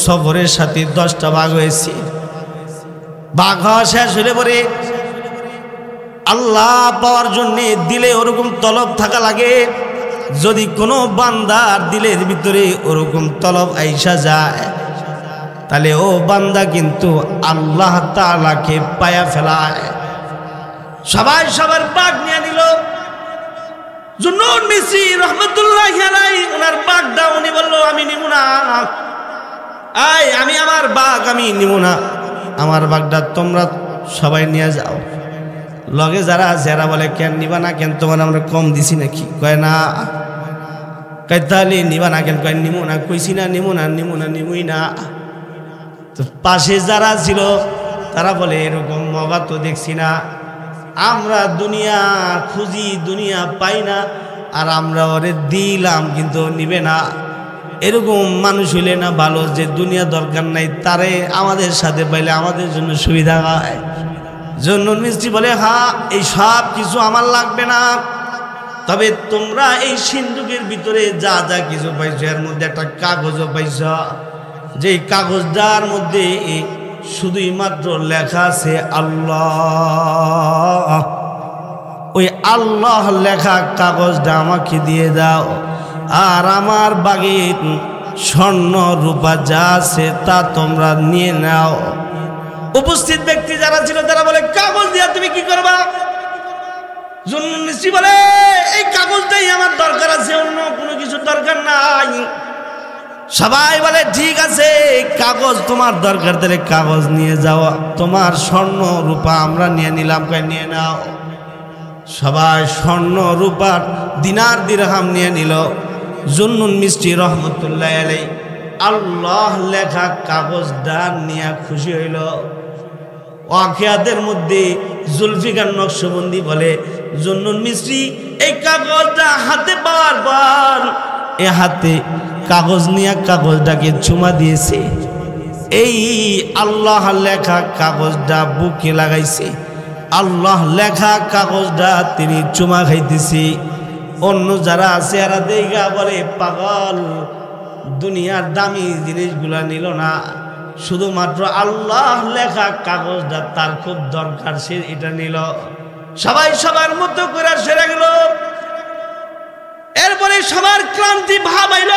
S1: সফরের সাথে 10টা ভাগ হয়েছে। ভাগ হওয়া শেষ হলে পরে আল্লাহ পাওয়ার জন্য দিলে ওরকম তলব থাকা লাগে। যদি কোনো বান্দার দিলের ভিতরে ওরকম তলব আইসা যায় তাহলে ও বান্দা কিন্তু আল্লাহ তাআলাকে পায়া ফেলায়। সবাই সবার ভাগ নিয়ে নিল। জুন্নুন মিশরী রহমতুল্লাহি আলাইহি ওনার ভাগটা উনি বলল, আমি নিব না, আমি আমার ভাগ আমি নিব না, আমার ভাগটা তোমরা সবাই নিয়ে যাও। লগে যারা আছে এরা বলে, কেন নিবা না কেন, তোমার আমরা কম দিছি নাকি? কয় না। কয় তাহলে নিবা না কেন? কয় নিমু না। কইছি না নিমু না, নিমু না, নিমুই না। তো পাশে যারা ছিল তারা বলে, এরকম মগা তো দেখছি না, আমরা দুনিয়া খুঁজি দুনিয়া পাই না, আর আমরা ওরে দিলাম কিন্তু নিবে না। এরকম মানুষ হইলে না ভালো, যে দুনিয়া দরকার নাই, তারে আমাদের সাথে পাইলে আমাদের জন্য সুবিধা হয়। জুন্নুন মিশরী বলে, হ্যাঁ এই সব কিছু আমার লাগবে না, তবে তোমরা এই সিন্ধুকের ভিতরে যা যা কিছু পাইছো এর মধ্যে একটা কাগজও পাইছ, যেই কাগজটার মধ্যে শুধুই মাত্র লেখা আছে আল্লাহ। ওই আল্লাহ লেখা কাগজটা আমাকে দিয়ে দাও, আর আমার বাগে স্বর্ণ রূপা যা আছে তা তোমরা নিয়ে নাও। উপস্থিত ব্যক্তি যারা ছিল তারা বলে, কাগজ দিয়া তুমি কি করবা? জুন্নুন মিশরী বলে, এই কাগজটাই আমার দরকার আছে, অন্য কোনো কিছু দরকার নাই। সবাই বলে, ঠিক আছে কাগজ তোমার দরকার, তাহলে কাগজ নিয়ে যাও, তোমার স্বর্ণ রূপা আমরা নিয়ে নিলাম। কয় নিয়ে নাও। সবাই স্বর্ণ রূপার দিনার দিরহাম নিয়ে নিল। জুন্নুন মিশরী রহমতুল্লাহি আলাইহি আল্লাহ লেখা কাগজটা নিয়ে খুশি হইল। ওয়াকিয়াতের মধ্যে জুলফিকার নকশবন্দি বলে, জুন্নুন মিশরী এই কাগজটা হাতে পাওয়ার পর এ হাতে কাগজ নিয়ে কাগজটাকে চুমা দিয়েছে। এই আল্লাহ লেখা কাগজটা বুকে লাগাইছে। আল্লাহ লেখা কাগজটা তিনি চুমা খাইতেছি। অন্য যারা আছে এরা দেখা বলে পাগল, দুনিয়ার দামি জিনিসগুলা নিল না, শুধুমাত্র আল্লাহ লেখা কাগজটা তার খুব দরকার, সে এটা নিল। সবাই সবার মতো করে সেরে গেল। এরপরে সবার ক্লান্তি ভাব আইল,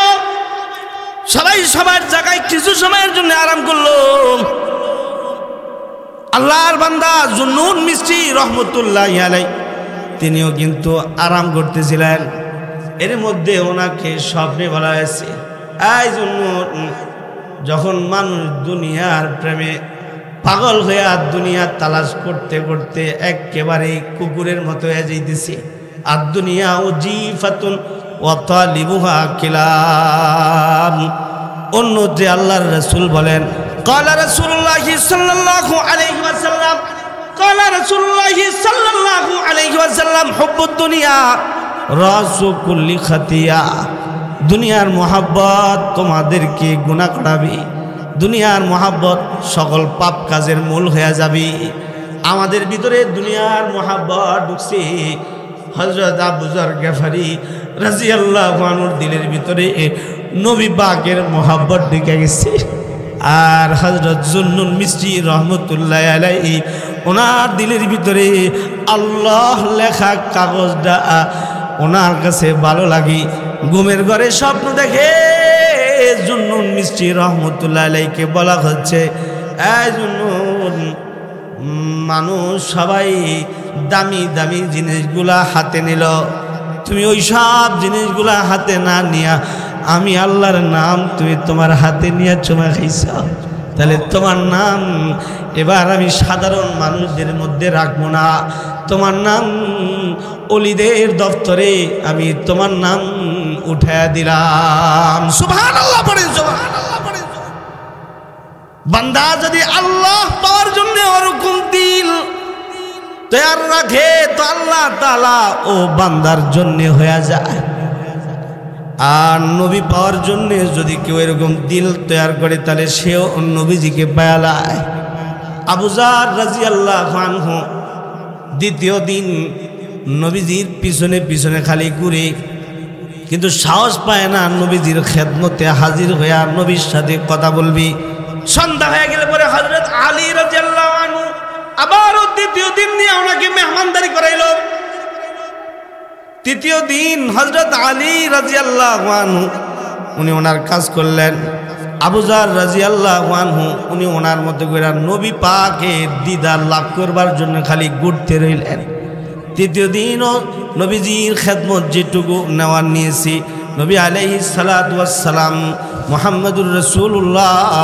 S1: সবাই সবার জায়গায় কিছু সময়ের জন্য আরাম করলো। আল্লাহর বান্দা জুন্নুন মিস্ত্রি রহমতুল্লাহ আলাইহি তিনিও কিন্তু আরাম করতেছিলেন। এর মধ্যে ওনাকে স্বপ্নে বলা হয়েছে, এই জুন্নুন, যখন মানুষ দুনিয়ার প্রেমে পাগল হয়ে আর দুনিয়া তালাশ করতে করতে একেবারে কুকুরের মতো হয়ে যাইতেছে, আর দুনিয়া উজিফাতুন ওয়া তালিবুহা কিলাব। অন্যতে আল্লাহর রাসূল বলেন, ক্বালা রাসূলুল্লাহি সাল্লাল্লাহু আলাইহি ওয়াসাল্লাম, ক্বালা রাসূলুল্লাহি সাল্লাল্লাহু আলাইহি ওয়াসাল্লাম, হুব্বুদ দুনিয়া রাসু কুল্লি খাতিয়া। দুনিয়ার মোহাব্বত তোমাদেরকে গুনাহ করাবে, দুনিয়ার মোহাব্বত সকল পাপ কাজের মূল হয়ে যাবে। আমাদের ভিতরে দুনিয়ার মোহাব্বত ঢুকছে। হযরত আবু যর গফারি রাদিয়াল্লাহু আনহুর দিলের ভিতরে নবী পাকের মোহাব্বত ঢুকে গেছে। আর হযরত জুন্নুন মিস্ত্রি রহমতুল্লাহ আলাইহি ওনার দিলের ভিতরে আল্লাহ লেখা কাগজটা ওনার কাছে ভালো লাগে। ঘুমের ঘরে স্বপ্ন দেখে জুন্নুন মিস্ত্রি রহমতুল্লাহ আলাইহিকে বলা হচ্ছে, এই জুন্নুন, মানুষ সবাই দামি দামি জিনিসগুলা হাতে নিল, তুমি ওই সব জিনিসগুলা হাতে না নিয়া আমি আল্লাহর নাম তুমি তোমার হাতে নিয়ে চুমা খাইছ। তাহলে তোমার নাম এবার আমি সাধারণ মানুষদের মধ্যে রাখবো না, তোমার নাম ওলিদের দপ্তরে আমি তোমার নাম উঠায়া দিলাম। সুবহানাল্লাহ পড়ে, সুবহানাল্লাহ পড়ে। বান্দা যদি আল্লাহ পাওয়ার জন্য ওরকম দিল তৈয়ার রাখে তো আল্লাহ তাআলা ও বান্দার জন্য হয়ে যায়। আর নবী পাওয়ার জন্য যদি কেউ এরকম দিল তৈয়ার করে তাহলে সেও নবীজিকে পায়ালায়। আবু যর রাদিয়াল্লাহু আনহু দ্বিতীয় দিন নবীজির পিছনে পিছনে খালি ঘুরে, কিন্তু সাহস পায় না নবীজির খেদমতে হাজির হয়ে নবীর সাথে কথা বলবি। সন্ধ্যা হয়ে গেলে পরে হযরত আলী রাদিয়াল্লাহু আনহু আবারও দ্বিতীয় দিন নিয়ে ওনাকে মেহমানদারি করাইল। তৃতীয় দিন হযরত আলী রাদিয়াল্লাহু আনহু উনি ওনার কাজ করলেন। আবু যর রাদিয়াল্লাহু আনহু উনি ওনার মতো করে নবী পাকের দিদার লাভ করবার জন্য খালি ঘুরতে রইলেন। তৃতীয় দিনও নবীজির খেদমত যেটুকু নেওয়ার নিয়েছি, নবী আলাইহিস সালাতু ওয়াস সালাম মুহাম্মদুর রাসূলুল্লাহ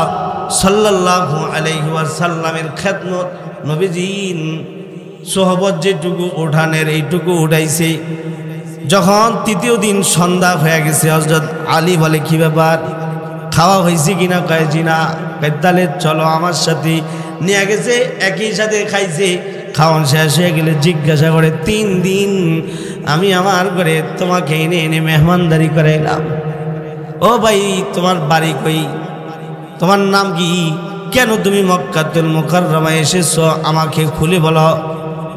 S1: সাল্লাল্লাহু আলাইহি ওয়াসাল্লামের খেদমত নবীজির সোহবত যেটুকু উঠানের এইটুকু উঠাইছে। যখন তৃতীয় দিন সন্ধ্যা হয়ে গেছে, হযরত আলী বলে, কি ব্যাপার, খাওয়া হয়েছে কিনা? কয় জি না। তাহলে চলো আমার সাথে। নিয়ে গেছে, একই সাথে খাইছে। খাওয়ান শেষ হয়ে গেলে জিজ্ঞাসা করে, 3 দিন আমি আমার ঘরে তোমাকে এনে এনে মেহমানদারি করাইলাম, ও ভাই তোমার বাড়ি কই, তোমার নাম কি, কেন তুমি মক্কাতুল মুকাররমায় এসেছো, আমাকে খুলে বলো।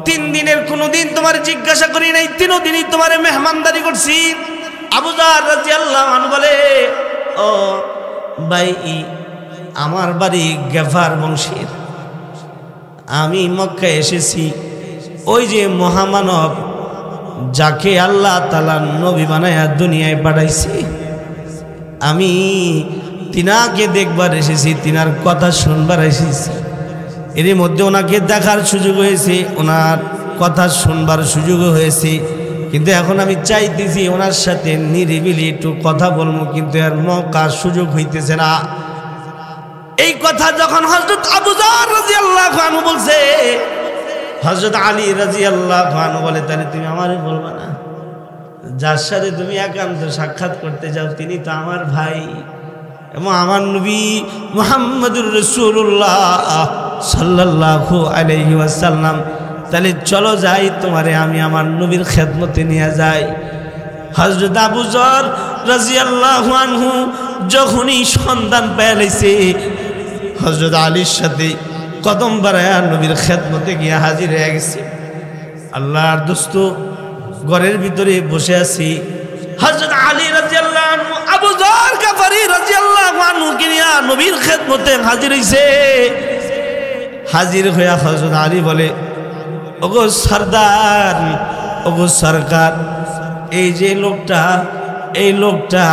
S1: 3 দিনের কোনো দিন তোমার জিজ্ঞাসা করি নাই, 3 দিনই তোমার মেহমানদারি করছি। আবু যর রাদিয়াল্লাহু আনহু বলে, ও ভাই, আমার বাড়ি গেফার বংশের, আমি মক্কায় এসেছি। ওই যে মহামানব যাকে আল্লাহ তাআলা নবী বানায়া দুনিয়ায় পাঠাইছে, আমি তিনাকে দেখবার এসেছি, তিনার কথা শুনবার এসেছি। এর মধ্যে ওনাকে দেখার সুযোগ হয়েছে, ওনার কথা শুনবার সুযোগও হয়েছে, কিন্তু এখন আমি চাইতেছি ওনার সাথে নিরিবিলি একটু কথা বলবো, কিন্তু এর মৌকা সুযোগ হইতেছে না। এই কথা যখন হযরত আবু যর রাদিয়াল্লাহু আনহু বলছে, হযরত আলী রাদিয়াল্লাহু আনহু বলে, তাহলে তুমি আমারে বলবা না? যার সাথে তুমি একান্ত সাক্ষাৎ করতে যাও তিনি তো আমার ভাই এবং আমার নবী মুহাম্মদুর রাসূলুল্লাহ সাল্লাল্লাহু আলাইহি ওয়াসাল্লাম। তাহলে চলো যাই, তোমারে আমি আমার নবীর খেদমতে নিয়ে যাই। হযরত আবু যর রাদিয়াল্লাহু আনহু যখনই সন্ধান পেয়ে লাইছে হযরত আলীর সাথে কদম বাড়ায়া নবীর খেদমতে গিয়া হাজির হয়ে গেছি। আল্লাহর দোস্ত ঘরের ভিতরে বসে আছি, হযরত আলী রাদিয়াল্লাহু আনহু আবু যর গাফারি রাদিয়াল্লাহু আনহু কিনিয়া নবীর খেদমতে হাজির হইছে। হাজির হইয়া হযরত আলী বলে, ওগো সরদার, ওগো সরকার, এই যে লোকটা, এই লোকটা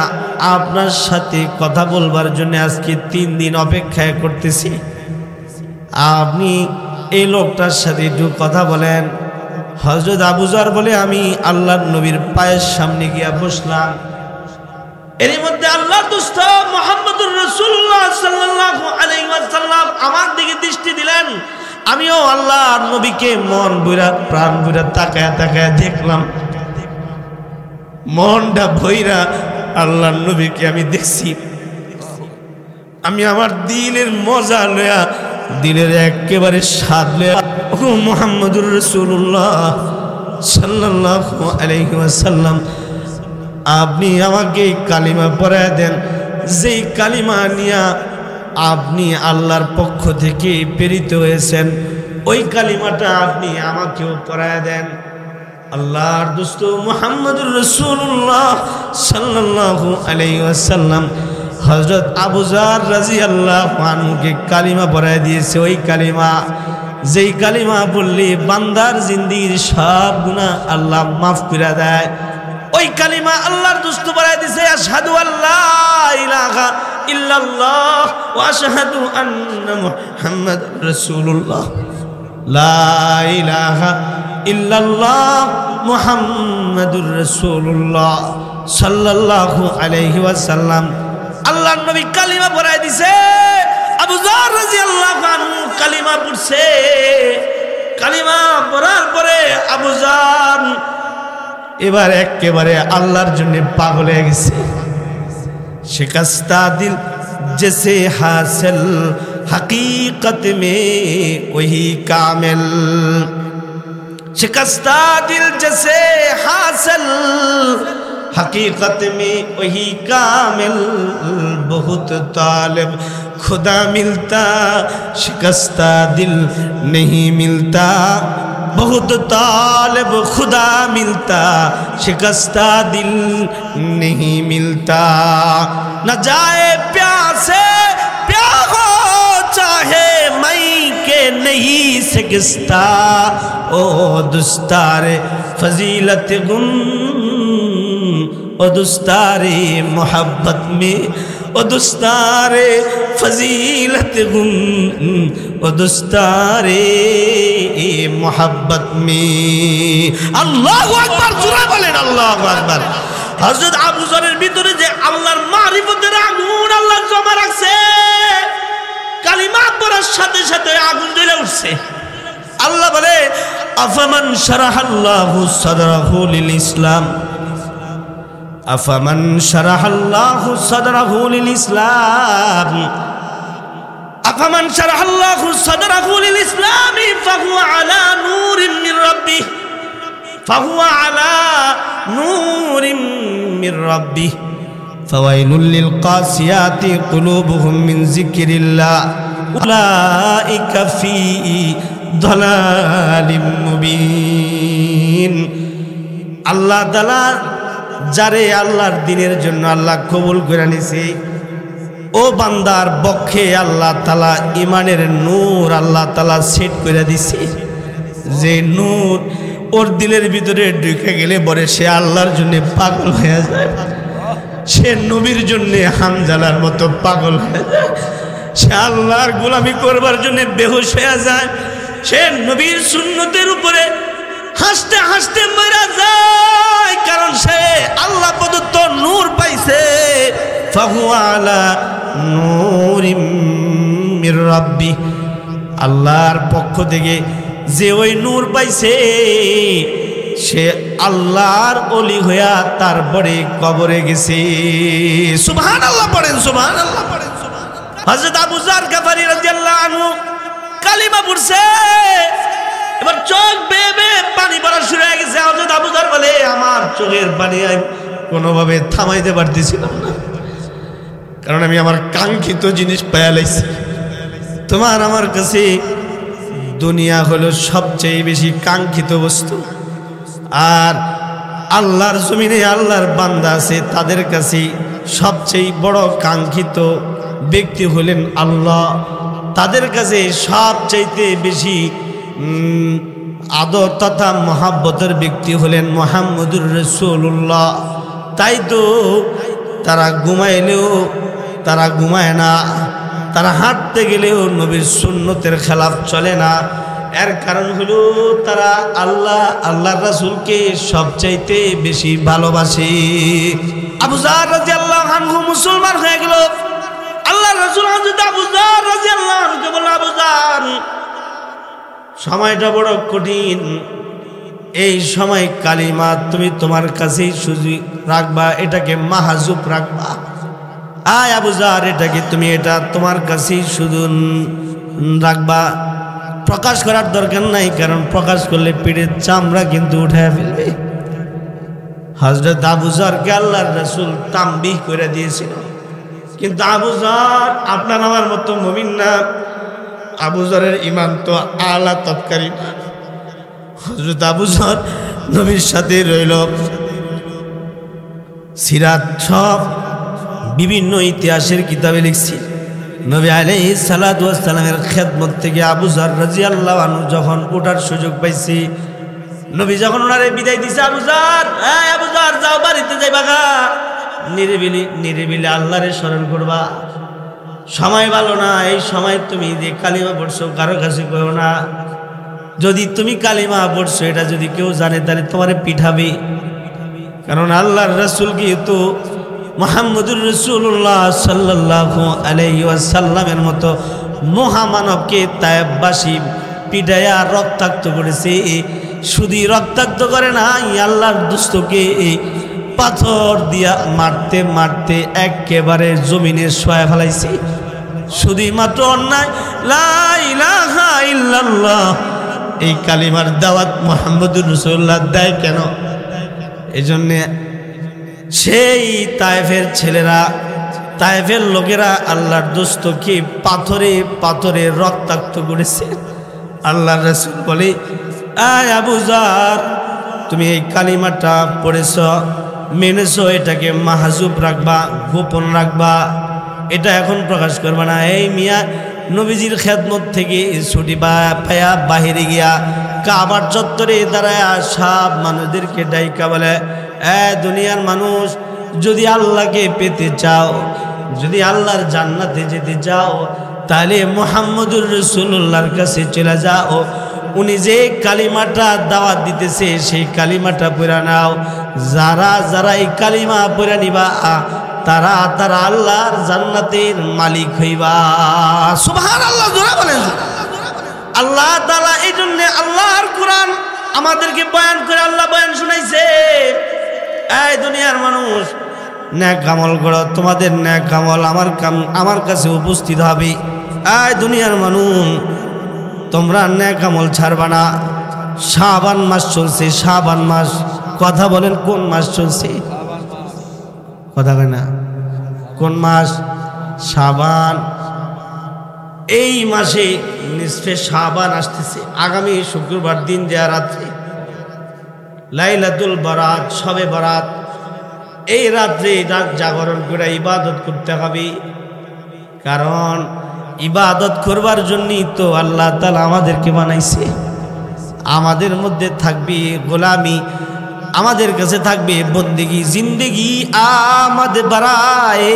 S1: আপনার সাথে কথা বলবার জন্য আজকে 3 দিন অপেক্ষা করতেছি, আপনি এই লোকটার সাথে একটু কথা বলেন। হযরত আবু যর বলে, আমি আল্লাহর নবীর পায়ের সামনে গিয়া বসলাম। এর মধ্যে আল্লাহর দোস্ত মুহাম্মদুর রাসূলুল্লাহ সাল্লাল্লাহু আলাইহি ওয়াসাল্লাম আমার দিকে দৃষ্টি দিলেন। আমিও আল্লাহর নবীকে মন ভইরা প্রাণ ভইরা তাকায়া তাকায়া দেখলাম। মনটা ভইরা আল্লাহর নবীকে আমি দেখছি। আমি আমার দিলের মজা লয়া, দিলের একেবারে স্বাদ লয়া, ও মুহাম্মদুর রাসূলুল্লাহ সাল্লাল্লাহু আলাইহি ওয়াসাল্লাম, আপনি আমাকে কালিমা পড়ায় দেন, যেই কালিমা নিয়া আপনি আল্লাহর পক্ষ থেকে প্রেরিত হয়েছেন, ওই কালিমাটা আপনি আমাকেও পড়ায় দেন। আল্লাহর দোস্ত মুহাম্মদুর রাসূলুল্লাহ সাল্লাল্লাহু আলাইহি ওয়াসাল্লাম হযরত আবু যর রাদিয়াল্লাহু আনহুকে কালিমা পড়ায় দিয়েছে। ওই কালিমা, যেই কালিমা বললে বান্দার জিন্দেগির সব গুনাহ আল্লাহ মাফ করে দেয়, ওই কালিমা আল্লাহর দোস্ত পড়ায় দিয়েছে। আশহাদু আল্লা ইলাহা ইল্লাল্লাহ ওয়া আশহাদু আন্না মুহাম্মাদুর রাসূলুল্লাহ, লা ইলাহা ইল্লাল্লাহ মুহাম্মাদুর রাসূলুল্লাহ সাল্লাল্লাহু আলাইহি ওয়াসাল্লাম। আল্লাহর নবী কালিমা পড়ায় দিছে। আবু যর রাদিয়াল্লাহু আনহু কালিমা পড়ছে। কালিমা পড়ার পরে আবু যর এবার একেবারে আল্লাহর জন্য পাগল হয়ে গেছে। শিকস্তা দিল जैसे हासिल हकीकत में वही कामिल, शिकस्ता दिल जैसे हासिल हकीकत में वही कामिल, बहुत तालिब खुदा मिलता शिकस्ता दिल नहीं मिलता, बहुत तालिब खुदा मिलता शिकस्ता दिल नहीं मिलता, न जाए प्यासे प्याहो चाहे मई के नहीं शिकस्ता, ओ दुस्तारे फजीलत गुम ओ दुस्तारे मोहब्बत में, ओ दुस्तारे फजीलत गुम ओ दुस्तारे मोहब्बत में। अल्लाहु আকবার, জোরে বলেন আল্লাহু আকবার। হযরত আবু যরের ভিতরে যে আল্লাহর মারিফতের আগুন আল্লাহ জমা রাখছে, কালিমা পড়ার সাথে সাথে আগুন জ্বলে উঠছে। আল্লাহ বলে, আফামান শারাহাল্লাহু সাদরাহু লিল ইসলাম, আফামান শারাহাল্লাহু সাদরাহু লিল ইসলাম, আফামান শারাহাল্লাহু সাদরাহু লিল ইসলাম ফাহুয়া আলা নূরিন মির রাব্বিহ, ফাহুয়া আলা নূরিন মির রাব্বিহ, ফাওয়াইলুল লিল কাসিয়াতি কুলুবুহুম মিন যিকরিল্লাহ, উলাইকা ফি দালালিম মুবিন। আল্লাহ তাআলা যারে আল্লাহর দ্বীনের জন্য আল্লাহ কবুল করে নিছে, ও বান্দার পক্ষে আল্লাহ তাআলা ঈমানের নূর আল্লাহ তাআলা সেট করে দিছে। যে নূর ওর দিলের ভিতরে ঢুকে গেলে পরে সে আল্লাহর জন্য পাগল হয়ে যায়, সে নবীর জন্য হামজালার মতো পাগল হয়ে যায়, সে আল্লাহর গোলামি করবার জন্য বেহুশ হয়ে যায়, সে নবীর সুন্নতের উপরে হাসতে হাসতে মারা যায়, কারণ সে আল্লাহ প্রদত্ত নূর পাইছে। ফাহুয়া আলা নূরিম মির রাব্বি, আল্লাহর পক্ষ থেকে যে ওই নূর পাইছে সে আল্লাহর ওলি হইয়া তারপরে কবরে গেছে। সুবহানাল্লাহ পড়েন, সুবহানাল্লাহ পড়েন। হযরত আবু যর গাফারি রাদিয়াল্লাহু আনহু কালিমা পড়ছে, এবার চোখ বেয়ে বেয়ে পানি পড়া শুরু হয়ে গেছে। হযরত আবু যর বলে, আমার চোখের পানি আমি কোনোভাবে থামাইতে পারতেছিলাম না, কারণ আমি আমার কাঙ্ক্ষিত জিনিস পেয়ে লাইছি। তোমার আমার কাছে দুনিয়া হলো সবচেয়ে বেশি কাঙ্ক্ষিত বস্তু, আর আল্লাহর জমিনে আল্লাহর বান্দা আছে তাদের কাছে সবচেয়ে বড় কাঙ্ক্ষিত ব্যক্তি হলেন আল্লাহ। তাদের কাছে সবচাইতে বেশি আদর তথা মহাব্বতের ব্যক্তি হলেন মুহাম্মদুর রাসূলুল্লাহ। তাই তো তারা ঘুমাইলেও তারা ঘুমায় না, তারা হাঁটতে গেলেও নবীর সুন্নতের খেলাফ চলে না। এর কারণ হলো তারা আল্লাহর রাসূলকে সবচাইতে বেশি ভালোবাসে। আবু যার রাদিয়াল্লাহু আনহু মুসলমান হয়ে গেল। আল্লাহর রাসূল হযরত আবু যার রাদিয়াল্লাহু আনহুকে বলল, আবু যার, সময়টা বড় কঠিন, এই সময় কালিমা তুমি তোমার কাছেই শুধু রাখবা, এটাকে মাহজুব রাখবা। আয় আবু যার, এটাকে তুমি এটা তোমার কাছেই শুধু রাখবা, প্রকাশ করার দরকার নাই, কারণ প্রকাশ করলে পিঠের চামড়া কিন্তু উঠায় ফেলবে। হযরত আবু যারকে আল্লাহর রাসূল তামবিহ করে দিয়েছিল, কিন্তু আবু যার আপনার আমার মতো মুমিন না। আবু যারের ঈমান তো আলা তৎকারী না। হযরত আবু যার নবীর সাথে রইল। সিরাত সব বিভিন্ন ইতিহাসের কিতাবে লিখছি, নবী আলাইহিস সালাতু ওয়াস সালামের খেদমত থেকে আবু যার রাদিয়াল্লাহু আনহু যখন ওঠার সুযোগ পাইছি, নবী যখন ওনারে বিদায় দিছে, আবু যার, এই আবু যার, যাও বাড়িতে যাইবা গা, নিরিবিলি নিরিবিলি আল্লাহরে স্মরণ করবা। সময় ভালো না, এই সময় তুমি যে কালিমা পড়ছো কারো কাছে কইও না। যদি তুমি কালিমা পড়ছো এটা যদি কেউ জানে তাহলে তোমারে পিঠাবে। কারণ আল্লাহর রাসূলকে তো মুহাম্মদুর রাসূলুল্লাহ সাল্লাল্লাহু আলাইহি ওয়াসাল্লামের মতো মহামানবকে তায়েববাসী পিটায়া রক্তাক্ত করেছে। শুধু রক্তাক্ত করে না, আল্লাহর দুষ্টকে পাথর দিয়া মারতে মারতে একেবারে জমিনে শোয়া ফেলাইছে। শুধুমাত্র অন্যায় লা ইলাহা ইল্লাল্লাহ এই কালিমার দাওয়াত মুহাম্মদুর রাসূলুল্লাহ দেয় কেন? এজন্য সেই তায়েফের ছেলেরা, তায়েফের লোকেরা আল্লাহর দোস্তকে পাথরে পাথরে রক্তাক্ত করেছে। আল্লাহর রাসূল বলে, আয় আবু যার, তুমি এই কালিমাটা পড়েছ, মেনেছো, এটাকে মাহজুব রাখবা, গোপন রাখবা, এটা এখন প্রকাশ করবা না। এই মিয়া নবীজির খেদমত থেকে ছুটি পায়া বাহিরে গিয়া কাবার চত্বরে দাঁড়ায় সব মানুষদেরকে ডাইকা বলে, দুনিয়ার মানুষ, যদি আল্লাহকে পেতে চাও, যদি আল্লাহর জান্নাতে যেতে চাও, তাহলে মুহাম্মদুর রাসূলুল্লাহর কাছে চলে যাও। উনি যে কালিমাটা দাওয়াত দিতেছে সেই কালিমাটা পড়া নাও। যারা যারা এই কালিমা পড়া নিবা তারা তারা আল্লাহর জান্নাতের মালিক হইবা। সুবহানাল্লাহ, জোরে বলেন। আল্লাহ তাআলা এই জন্য আল্লাহর কোরআন আমাদেরকে বয়ান করে আল্লাহ বয়ান শুনাইছে, এই দুনিয়ার মানুষ, নেক আমল করো, তোমাদের নেক আমল আমার কাছে উপস্থিত হবে। এই দুনিয়ার মানুষ, তোমরা নেক আমল ছাড়বা না। শাবান মাস চলছে, শাবান মাস, কথা বলেন কোন মাস চলছে? কথা কয় না, কোন মাস? শাবান। এই মাসে নিসফে শাবান আসতেছে, আগামী শুক্রবার দিন দেয়া রাত্রে লাইলাতুল বারাত, শবে বারাত। এই রাত্রে রাত জাগরণ করে ইবাদত করতে হবে, কারণ ইবাদত করবার জন্যই তো আল্লাহ তাআলা আমাদেরকে বানাইছে। আমাদের মধ্যে থাকবে গোলামি, আমাদের কাছে থাকবে বন্দেগি। জিন্দেগি আমাদের বারায়ে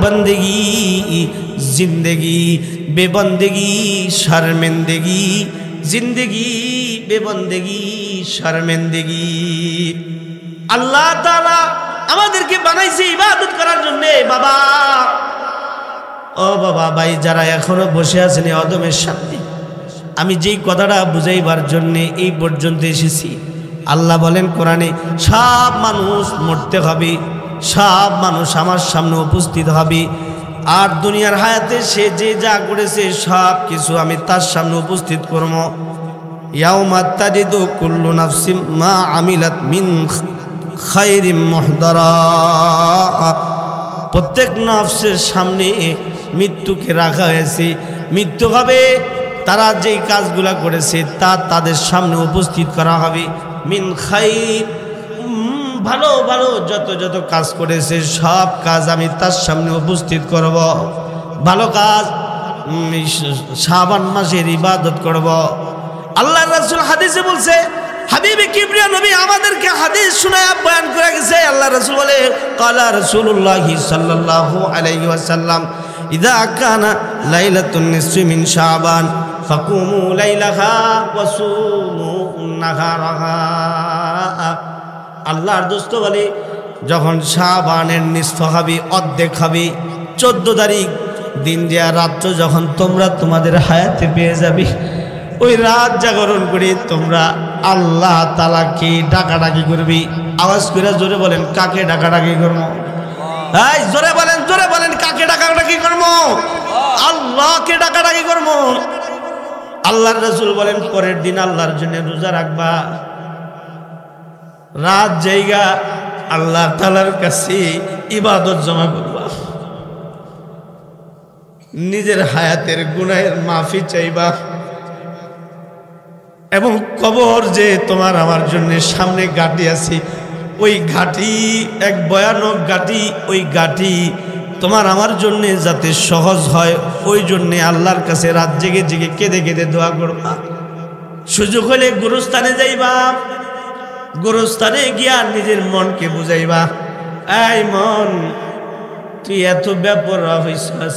S1: বন্দেগি, জিন্দেগি বেবন্দেগি শর্মিন্দগি, জিন্দেগি বেবন্দেগি শর্মিন্দগি। আল্লাহ তাআলা আমাদেরকে বানাইছে ইবাদত করার জন্য। বাবা, ও বাবা, ভাই যারা এখনো বসে আছেন অদমের সামনে, আমি যেই কথাটা বুঝাইবার জন্যে এই পর্যন্ত এসেছি। আল্লাহ বলেন কোরআনে, সব মানুষ মরতে হবে, সব মানুষ আমার সামনে উপস্থিত হবে, আর দুনিয়ার হায়াতে সে যে যা করেছে সব কিছু আমি তার সামনে উপস্থিত করব। ইয়াউমা তাজিদু কুল্লু নাফসিম মা আমিলাত মিন খায়রিন মুহদারা। প্রত্যেক নফসের সামনে মৃত্যুকে রাখা হয়েছে। মৃত্যু হবে, তারা যেই কাজগুলা করেছে তা তাদের সামনে উপস্থিত করা হবে। মিন খাইর, ভালো ভালো যত যত কাজ করেছে সব কাজ আমি তার সামনে উপস্থিত করব। ভালো কাজ, শাবান মাসের ইবাদত করব। আল্লাহ রাসূল হাদিসে বলছে, হাবিবে কিবরিয়া নবী আমাদেরকে হাদিস শোনায় বয়ান করে গেছে। আল্লাহ রাসূল বলে, ক্বালা রাসূলুল্লাহ সাল্লাল্লাহু আলাইহি ওয়াসাল্লাম, ইযা কানা লাইলাতুন নিসফি মিন শাবান ফাকুমু লাইলাহা ওয়া সুমু নাহারাহা। আল্লাহর দোস্ত বলে, যখন শাবানের নিসফ হবে, অর্ধেক হবে, 14 তারিখ দিন যে রাত্র যখন তোমরা তোমাদের হায়াতে পেয়ে যাবে, ওই রাত জাগরণ করে তোমরা আল্লাহ তাআলাকে ডাকাডাকি করবি। আওয়াজ করে জোরে বলেন, কাকে ডাকাডাকি করবো? এই জোরে বলেন কাকে ডাকাডাকি করবো? আল্লাহকে ডাকাডাকি করবো। আল্লাহর রাসূল বলেন, পরের দিন আল্লাহর জন্য রোজা রাখবা। রাত জায়গা আল্লাহ তাআলার কাছে ইবাদত জমা করবা, নিজের হায়াতের গুনাহের মাফি চাইবা, এবং কবর যে তোমার আমার জন্য সামনে ঘাটি আছে, ওই ঘাটি এক ভয়ানক ঘাটি, ওই ঘাটি তোমার আমার জন্য যাতে সহজ হয়, ওই জন্যে আল্লাহর কাছে রাত জেগে জেগে কেঁদে কেঁদে দোয়া করবা। সুযোগ হলে গুরুস্থানে যাইবা, গুরুস্থানে গিয়া নিজের মনকে বুঝাইবা, এই মন, তুই এত বেপরোয়া হইছস,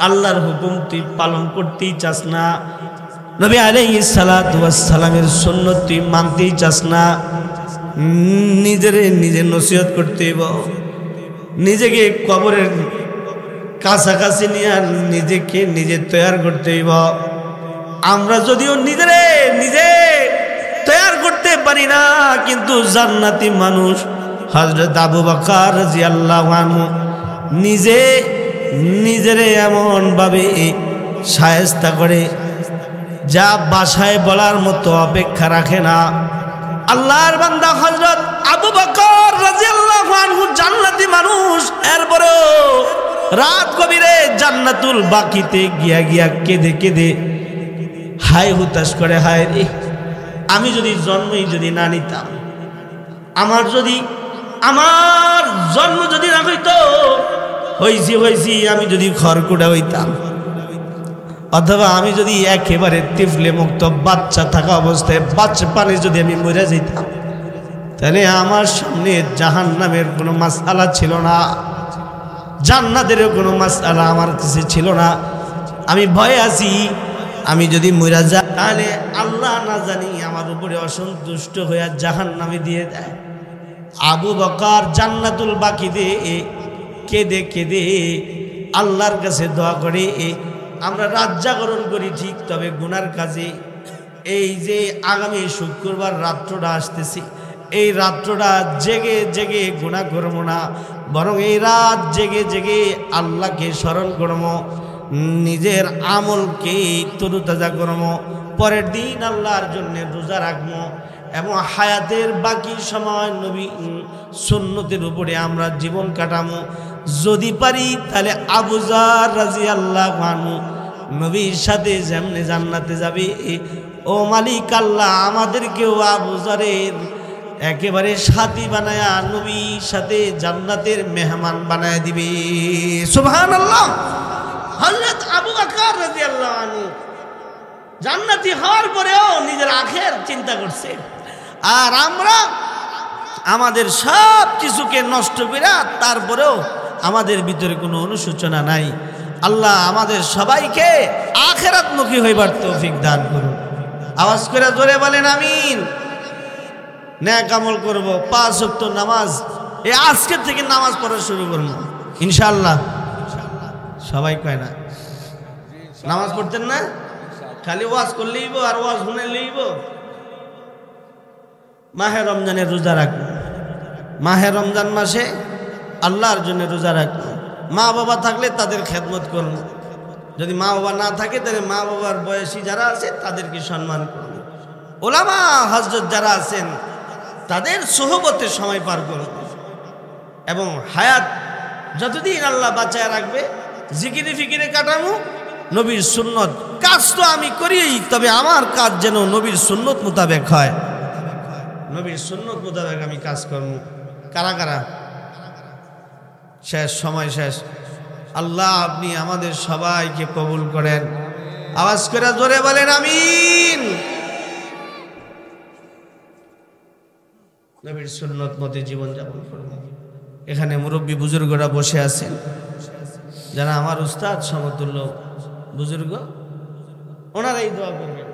S1: আল্লাহর হুকুম তুই পালন করতেই চাস না, নবী আলাইহিস সালাতু ওয়াস সালামের সুন্নাত তুই মানতেই চাস না। নিজে নসিহত করতে হইব, নিজেকে কবরের কাছাকাছি নিয়ে নিজেকে নিজে তৈরি করতে হইব। আমরা যদিও নিজে তৈরি করতে পারি না, কিন্তু জান্নাতি মানুষ হযরত আবু বকর রাদিয়াল্লাহু আনহু নিজেরে এমন ভাবে শায়েস্তা করে যা ভাষায় বলার মতো অপেক্ষা রাখে না। আল্লাহর বান্দা হযরত আবু বকর রাদিয়াল্লাহু আনহু জান্নাতি মানুষ, এরপরেও রাত গভীরে জান্নাতুল বাকিতে গিয়া কেঁদে কেঁদে হায় হুতাশ করে, হায় রে, আমি যদি জন্মই যদি না নিতাম, আমার জন্ম যদি না হইতো, হয়েছি আমি যদি খড়কুটা হইতাম, অথবা আমি যদি একেবারে তিফলে মুক্ত বাচ্চা থাকা অবস্থায় বাচ্চা পানি যদি আমি মরে যেতাম, তাহলে আমার সামনে জাহান্নামের কোনো মাসআলা ছিল না, জান্নাতেরও কোনো মাসআলা আমার কাছে ছিল না। আমি ভয়ে আছি, আমি যদি মরে যাই তাহলে আল্লাহ না জানি আমার উপরে অসন্তুষ্ট হয়ে জাহান্নামে দিয়ে দেয়। আবু বকর জান্নাতুল বাকিতে কেঁদে কেঁদে আল্লাহর কাছে দোয়া করে। আমরা রাত জাগরণ করি ঠিক, তবে গুনার কাজে এই যে আগামী শুক্রবার রাত্রটা আসতেছি, এই রাত্রটা জেগে জেগে গুনাহ করবো না, বরং এই রাত জেগে জেগে আল্লাহকে স্মরণ করবো, নিজের আমলকে তরুতাজা করবো, পরের দিন আল্লাহর জন্য রোজা রাখবো, এবং হায়াতের বাকি সময় নবী সুন্নতের উপরে আমরা জীবন কাটামো। যদি পারি তাহলে আবু যার রাদিয়াল্লাহু আনহু নবীর সাথে যেমনে জান্নাতে যাবে, ও মালিক আল্লাহ আমাদেরকেও আবু যারের একেবারে সাথী বানায়া নবীর সাথে জান্নাতের মেহমান বানায় দিবে। সুবহানাল্লাহ। হযরত আবু বকর রাদিয়াল্লাহু আনহু জান্নাতি হওয়ার পরেও নিজের আখের চিন্তা করছে, আর আমরা আমাদের সব কিছুকে নষ্ট করে তারপরেও আমাদের ভিতরে কোনো অনুশোচনা নাই। আল্লাহ আমাদের সবাইকে আখিরাতমুখী হইবার তৌফিক দান করুন। আওয়াজ করে জোরে বলেন আমিন। নেক আমল করব, 5 ওয়াক্ত নামাজ এই আজকে থেকে নামাজ পড়া শুরু করব ইনশাআল্লাহ। সবাই কয় না নামাজ পড়তেন না, খালি ওয়াজ করলেইব আর ওয়াজ শুনে লইব। মাহে রমজানের রোজা রাখবো, মাহে রমজান মাসে আল্লাহর জন্য রোজা রাখবো। মা বাবা থাকলে তাদের খেদমত করব, যদি মা বাবা না থাকে তাহলে মা বাবার বয়সী যারা আছে তাদেরকে সম্মান করব। ওলামা হযরত যারা আছেন তাদের সোহবতে সময় পার করব, এবং হায়াত যতদিন আল্লাহ বাঁচায় রাখবে জিকিরে ফিকিরে কাটামু, নবীর সুন্নত কাজ তো আমি করি, তবে আমার কাজ যেন নবীর সুন্নত মোতাবেক হয়, নবীর সুন্নত মোতাবেক আমি কাজ করব। কারা কারা? শেষ, সময় শেষ। আল্লাহ আপনি আমাদের সবাইকে কবুল করেন। আওয়াজ করে জোরে বলেন আমিন। নবীর সুন্নত মতে জীবন যাপন করব। এখানে মুরব্বী বুজুর্গরা বসে আছেন, যারা আমার উস্তাদ সমতুল্য বুজুর্গ, ওনারাই দোয়া করবেন।